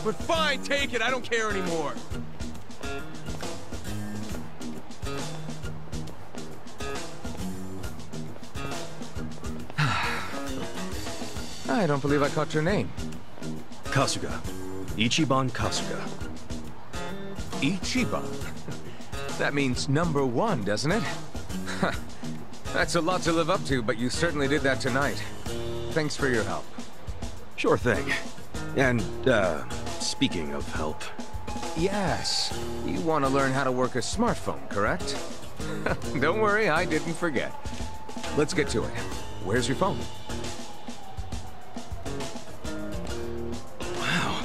But fine, take it. I don't care anymore. I don't believe I caught your name. Kasuga. Ichiban Kasuga. Ichiban? That means number one, doesn't it? That's a lot to live up to, but you certainly did that tonight. Thanks for your help. Sure thing. And, speaking of help... Yes. You want to learn how to work a smartphone, correct? Don't worry, I didn't forget. Let's get to it. Where's your phone? Wow.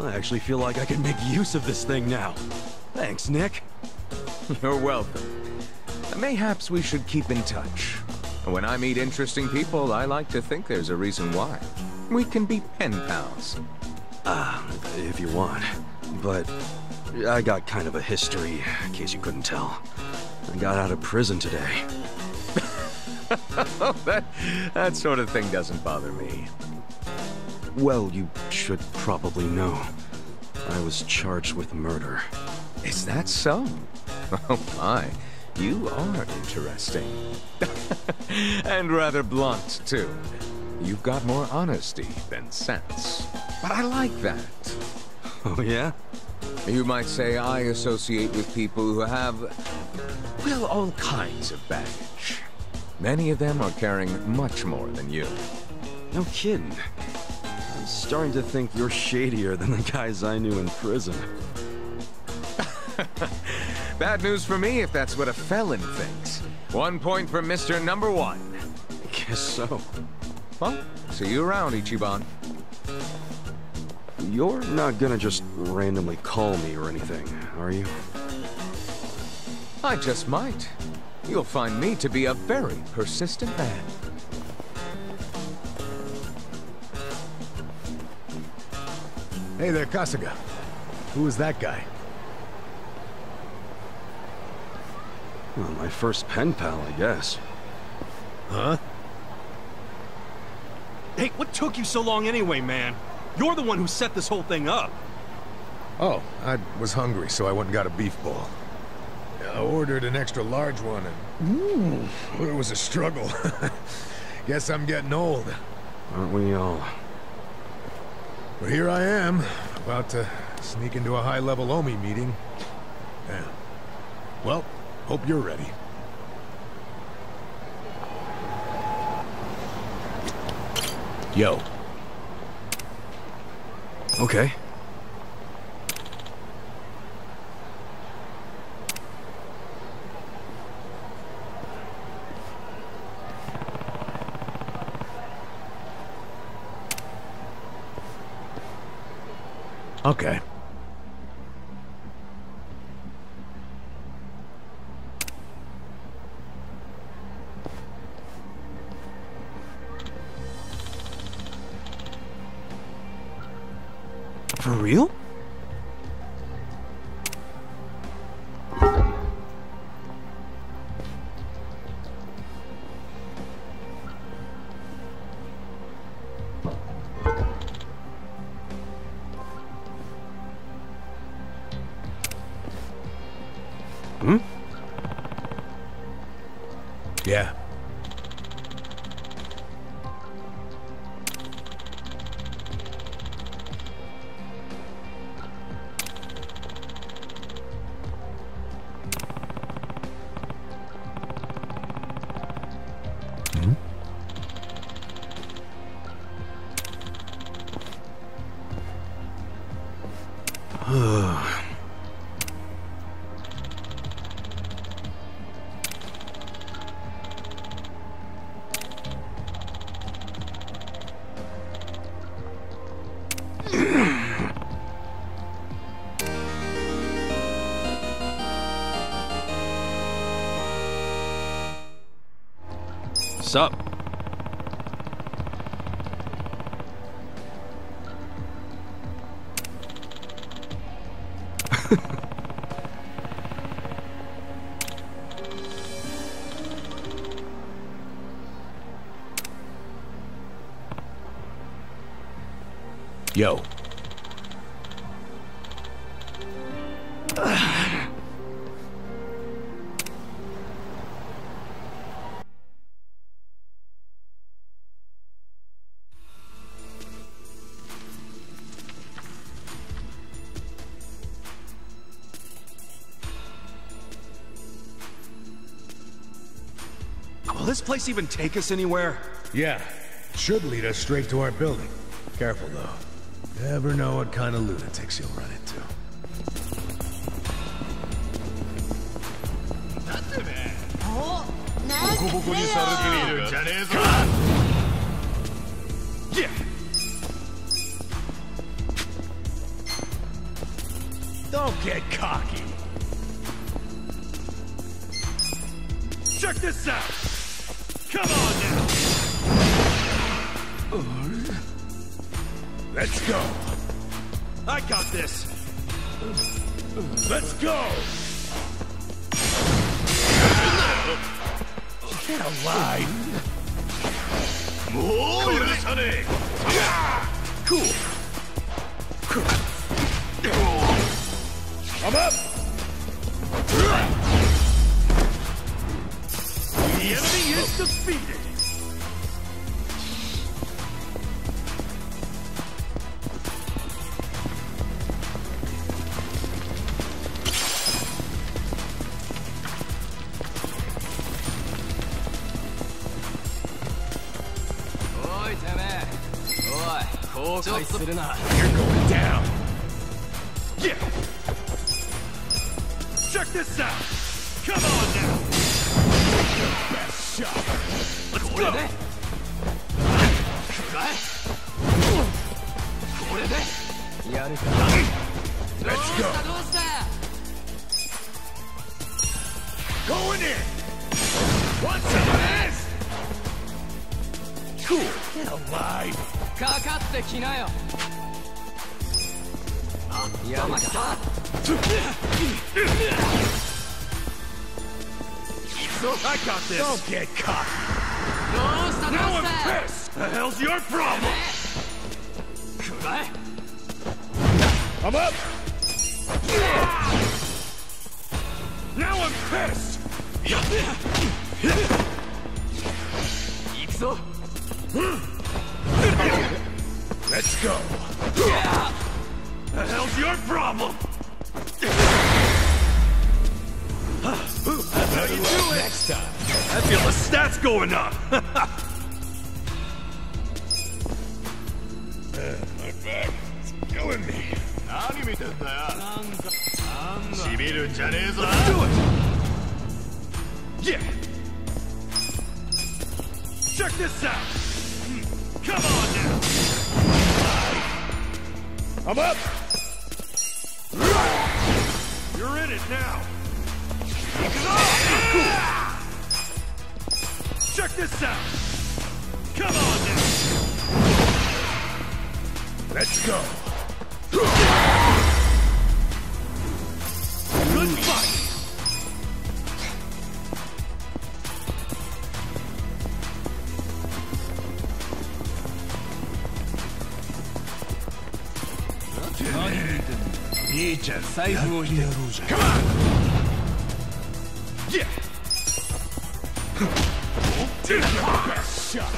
I actually feel like I can make use of this thing now. Thanks, Nick. You're welcome. Mayhaps we should keep in touch. When I meet interesting people, I like to think there's a reason why. We can be pen pals. If you want. But I got kind of a history, in case you couldn't tell. I got out of prison today. that sort of thing doesn't bother me. Well, you should probably know. I was charged with murder. Is that so? Oh my, you are interesting. And rather blunt, too. You've got more honesty than sense. But I like that. Oh, yeah? You might say I associate with people who have, well, all kinds of baggage. Many of them are carrying much more than you. No kidding. I'm starting to think you're shadier than the guys I knew in prison. Bad news for me if that's what a felon thinks. 1 point for Mr. Number 1. Guess so. Well, see you around, Ichiban. You're not gonna just randomly call me or anything, are you? I just might. You'll find me to be a very persistent man. Hey there, Kasuga. Who is that guy? Well, my first pen pal, I guess. Huh? Hey, what took you so long anyway, man? You're the one who set this whole thing up. Oh, I was hungry, so I went and got a beef ball. I ordered an extra large one, and it was a struggle. Guess I'm getting old. Aren't we all? But here I am, about to sneak into a high-level Omi meeting. Yeah. Well, hope you're ready. Yo. Okay. Okay. For real? Hmm? Yeah. Sup? Yo. Will this place even take us anywhere? Yeah. Should lead us straight to our building. Careful, though. Never know what kind of lunatics you'll run into. Yeah. Don't get cocky. Check this out! Come on now! Let's go. I got this! Let's go! Get alive. Cool. I'm up. The enemy is defeated! You're going down. Yeah! Check this out! Come on now! Best shot. Let's go! Let's go. Going in. Want some of this? Cool. Get alive. かかってきなよ。やるか。I got this! Don't get caught. Now I'm pissed! The hell's your problem? I'm up. Now I'm pissed! Let's go. The hell's your problem? That's how you do it! Next time. I feel the stats going up! My back is killing me. Let's do it! Yeah! Check this out! Come on now! I'm up. You're in it now! Check this out! Come on now! Let's go. Good fight! Come on. Yeah! Take your best shot.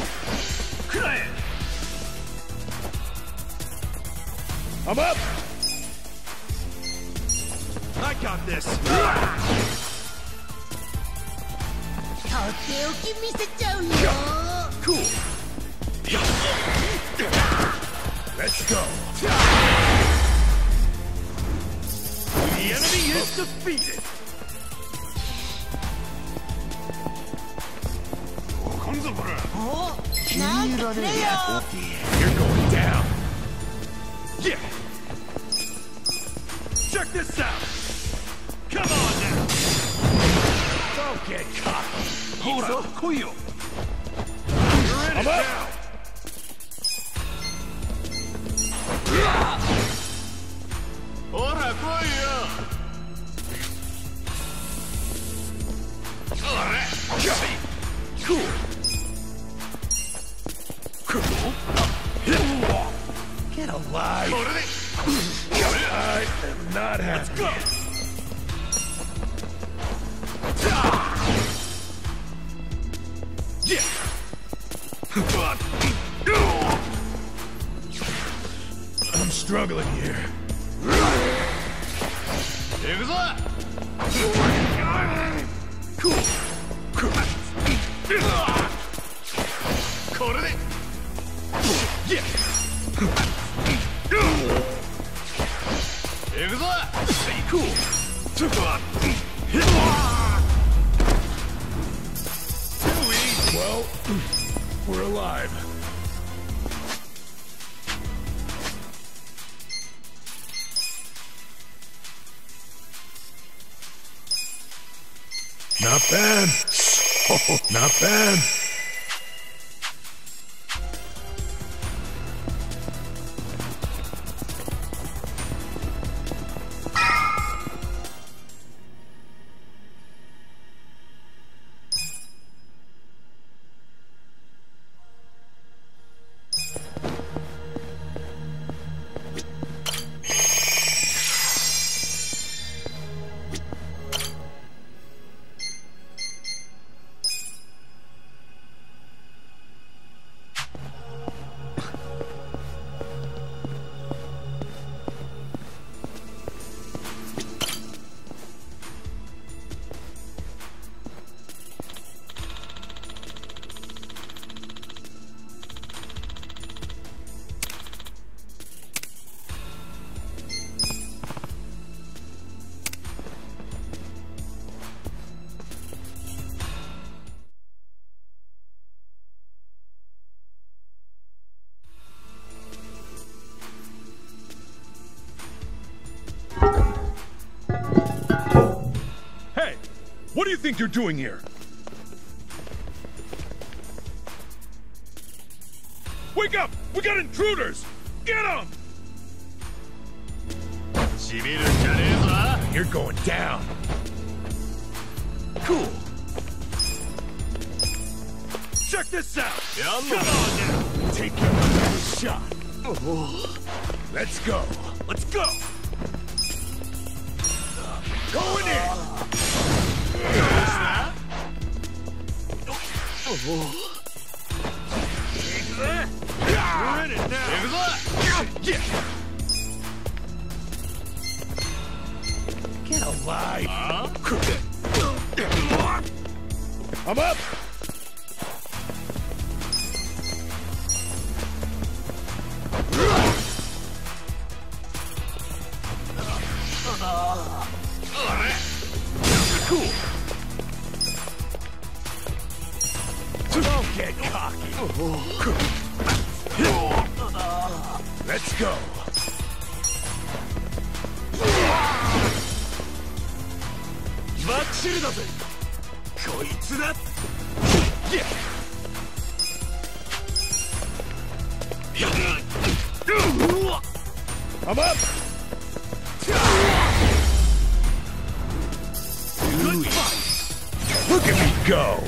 I'm up. I got this! Cool. Let's go. The enemy is defeated! You're going down. Yeah! Check this out! Come on now! Don't get caught. Hold up! You're in it I'm up. now! Cool. Get alive. I am not happy. Let's go! Yeah! I'm struggling here. Cool. Yeah! Cool. Too easy! Well, we're alive. Not bad. Oh, not bad. think you're doing here? Wake up! We got intruders! Get them! You're going down. Cool. Check this out! Come on now! Take your first shot. Let's go. Let's go! Going in! You're in it now! Get alive! I'm up! Cool! Don't get cocky! Let's go! I'm up! Good fight! Look at me go!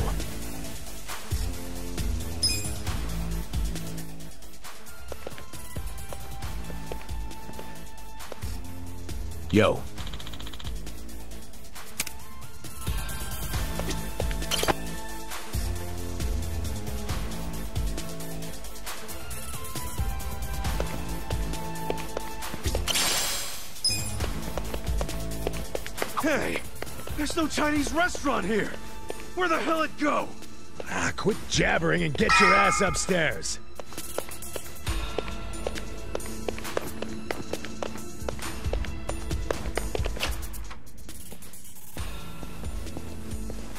Yo. Hey! There's no Chinese restaurant here! Where the hell it go? Ah, quit jabbering and get your ass upstairs.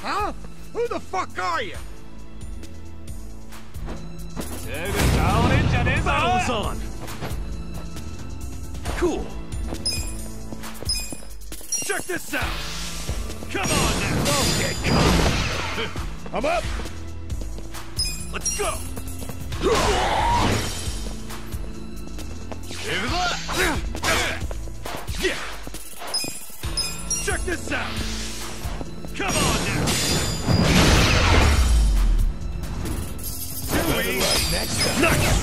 Huh? Who the fuck are you? Battle's on! Cool! Check this out! Come on now! Don't get caught! I'm up! Let's go! Yeah! Check this out! Come on now! Next time. Nice!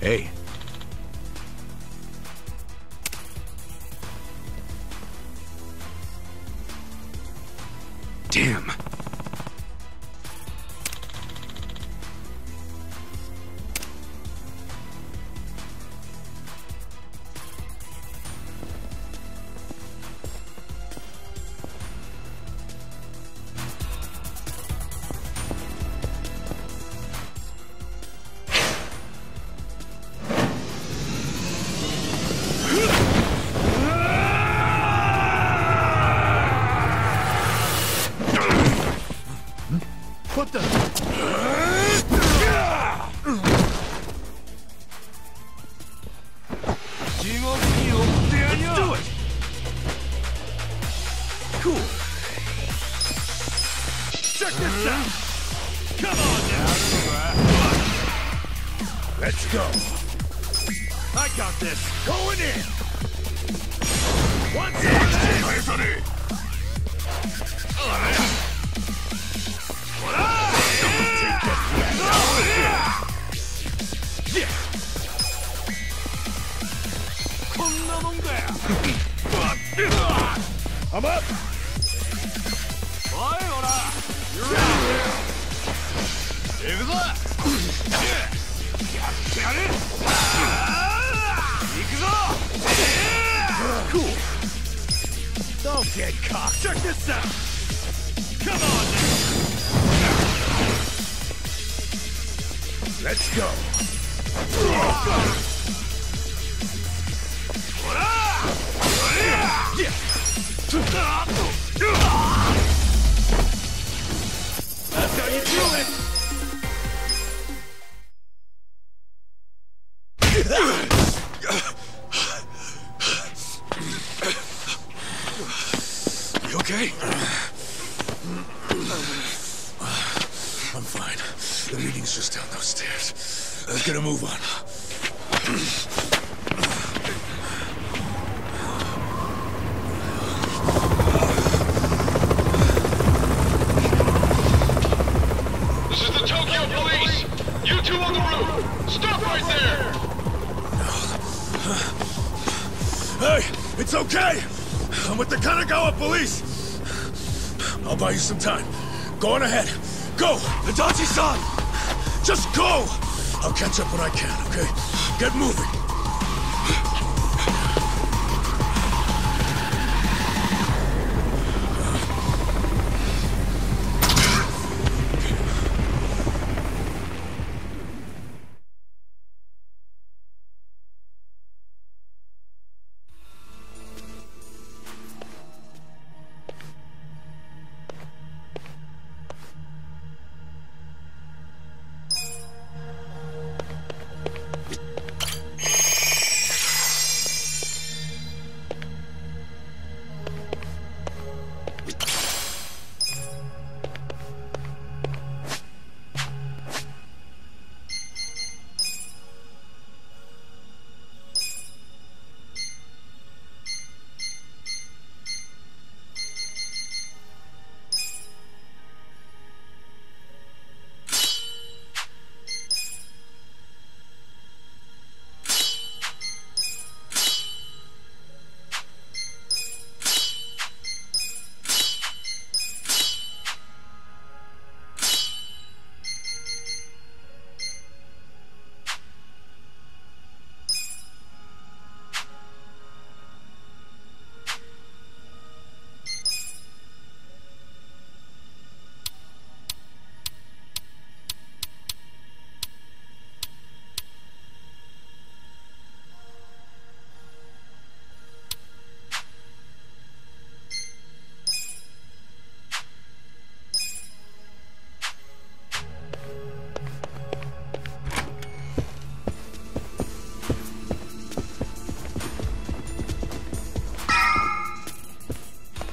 Hey. Damn. What the? Let's do it! Cool! Check this out! Come on now! Let's go! I got this! Going in! One second! I'm up! Cool! Don't get cocked! Check this out! Come on now! Let's go! you do it! You okay? I'm fine. The meeting's just down those stairs. Let's get a move on. This is the Tokyo Police! You two on the roof! Stop right there! Hey, it's okay! I'm with the Kanagawa police! I'll buy you some time. Go on ahead. Go! Adachi-san! Just go! I'll catch up when I can, okay? Get moving.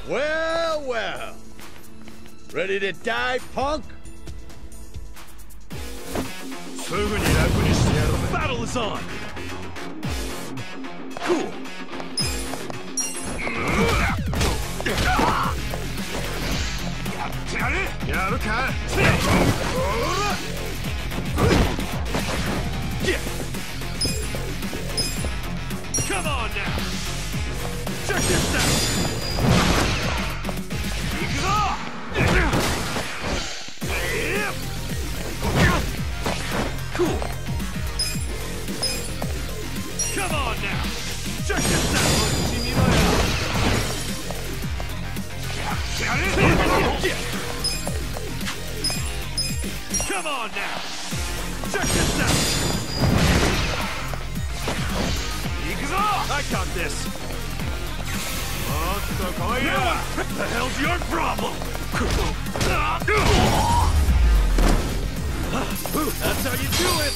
Well, well. Ready to die, punk? Battle is on! Cool! Come on now! Check this out! Cool! Come on now! Check this out! Come on now! Check this out! I got this! Now, what the hell's your problem? That's how you do it!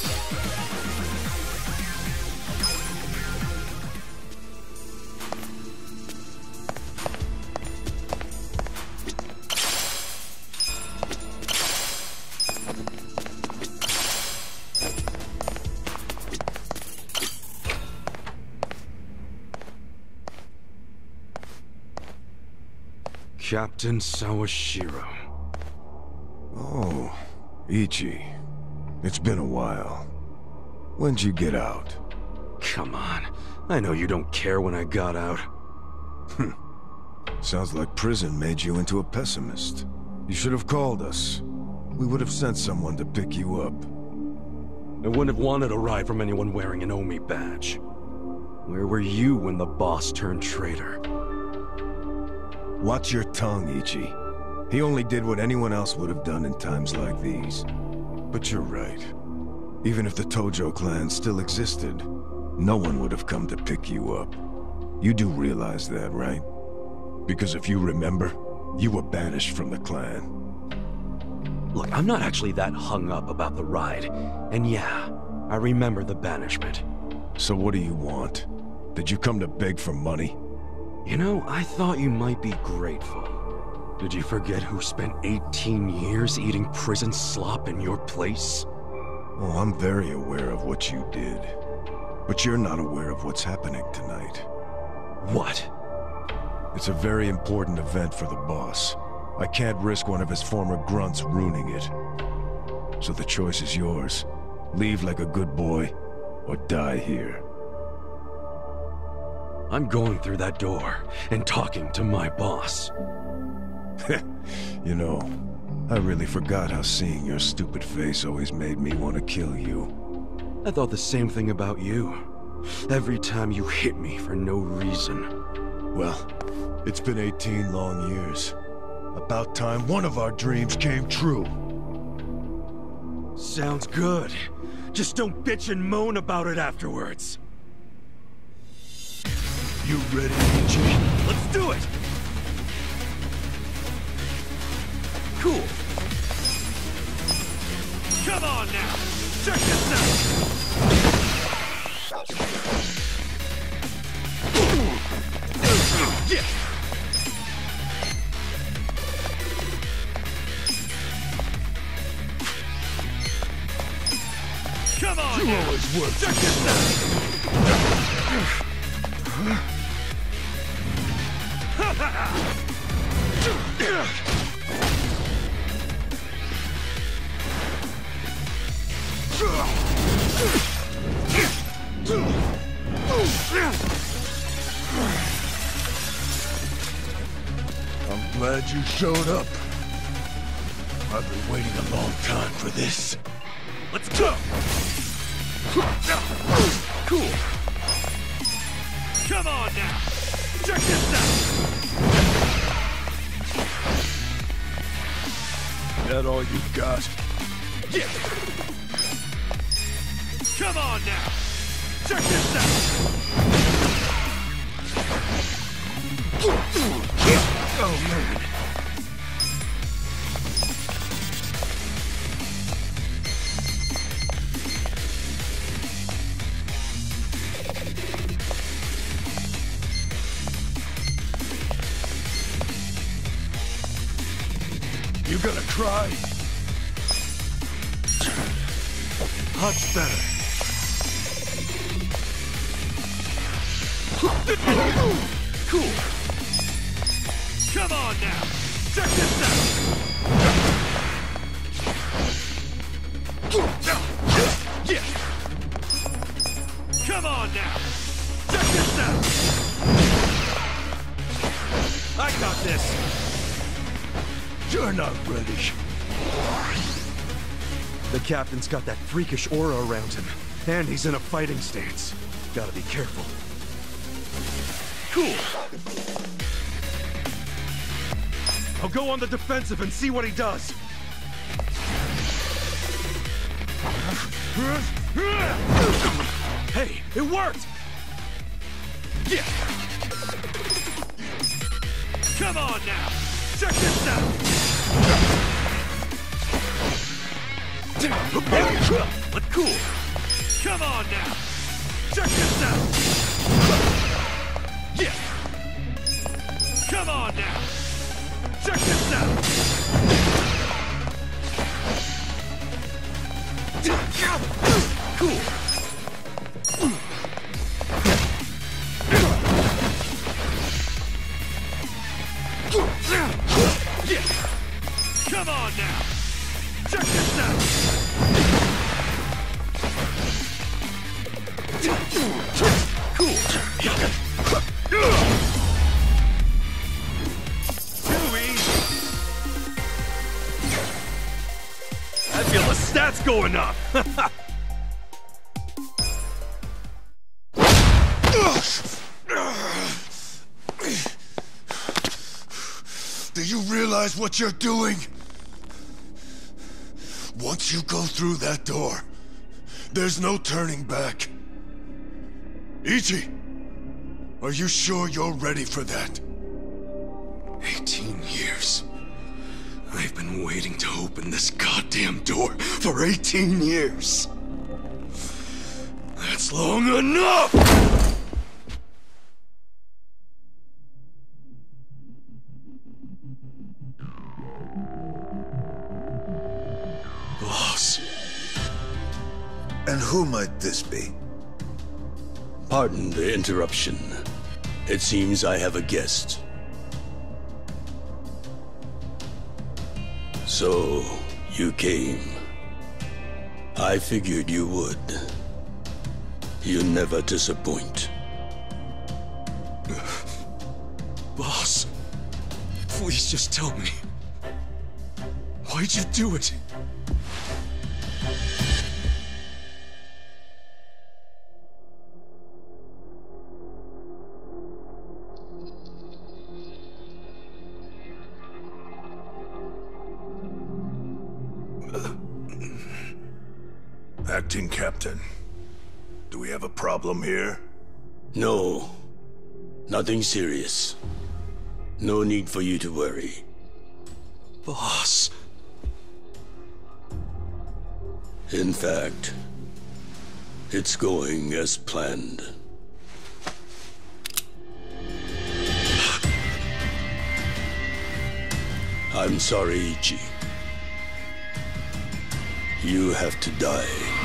Captain Sawashiro. Oh, Ichi. It's been a while. When'd you get out? Come on. I know you don't care when I got out. Sounds like prison made you into a pessimist. You should have called us. We would have sent someone to pick you up. I wouldn't have wanted a ride from anyone wearing an Omi badge. Where were you when the boss turned traitor? Watch your tongue, Ichi. He only did what anyone else would have done in times like these. But you're right. Even if the Tojo clan still existed, no one would have come to pick you up. You do realize that, right? Because if you remember, you were banished from the clan. Look, I'm not actually that hung up about the ride. And yeah, I remember the banishment. So what do you want? Did you come to beg for money? You know, I thought you might be grateful. Did you forget who spent 18 years eating prison slop in your place? Oh, I'm very aware of what you did. But you're not aware of what's happening tonight. What? It's a very important event for the boss. I can't risk one of his former grunts ruining it. So the choice is yours. Leave like a good boy, or die here. I'm going through that door and talking to my boss. You know, I really forgot how seeing your stupid face always made me want to kill you. I thought the same thing about you. Every time you hit me for no reason. Well, it's been 18 long years. About time one of our dreams came true. Sounds good. Just don't bitch and moan about it afterwards. You ready, Ichi? Let's do it! Cool. Come on now! Check this out! Yeah. Come on! You always work. Check this out! I'm glad you showed up. I've been waiting a long time for this. Let's go! Cool. Come on now! Check this out! That all you got? Yeah! Come on now! Check this out! Oh, man. You gonna cry? Much better. Cool. Come on now. Check this out. Yeah. Come on now. Check this out. I got this. You're not ready. The captain's got that freakish aura around him, and he's in a fighting stance. Gotta be careful. Cool. I'll go on the defensive and see what he does. Hey, it worked! Yeah! Come on now! Check this out! But cool! Come on now! Check this out! Yeah! Come on now! Check this out! Cool! Yeah! Come on now! Check this out! Cool! Too easy! I feel the stats going up! Do you realize what you're doing? Once you go through that door, there's no turning back. Ichi, are you sure you're ready for that? 18 years. I've been waiting to open this goddamn door for 18 years. That's long enough! Boss. And who might this be? Pardon the interruption. It seems I have a guest. So, you came. I figured you would. You never disappoint. Boss, please just tell me. Why'd you do it? Acting Captain, do we have a problem here? No. Nothing serious. No need for you to worry. Boss. In fact, it's going as planned. I'm sorry, Ichi. You have to die.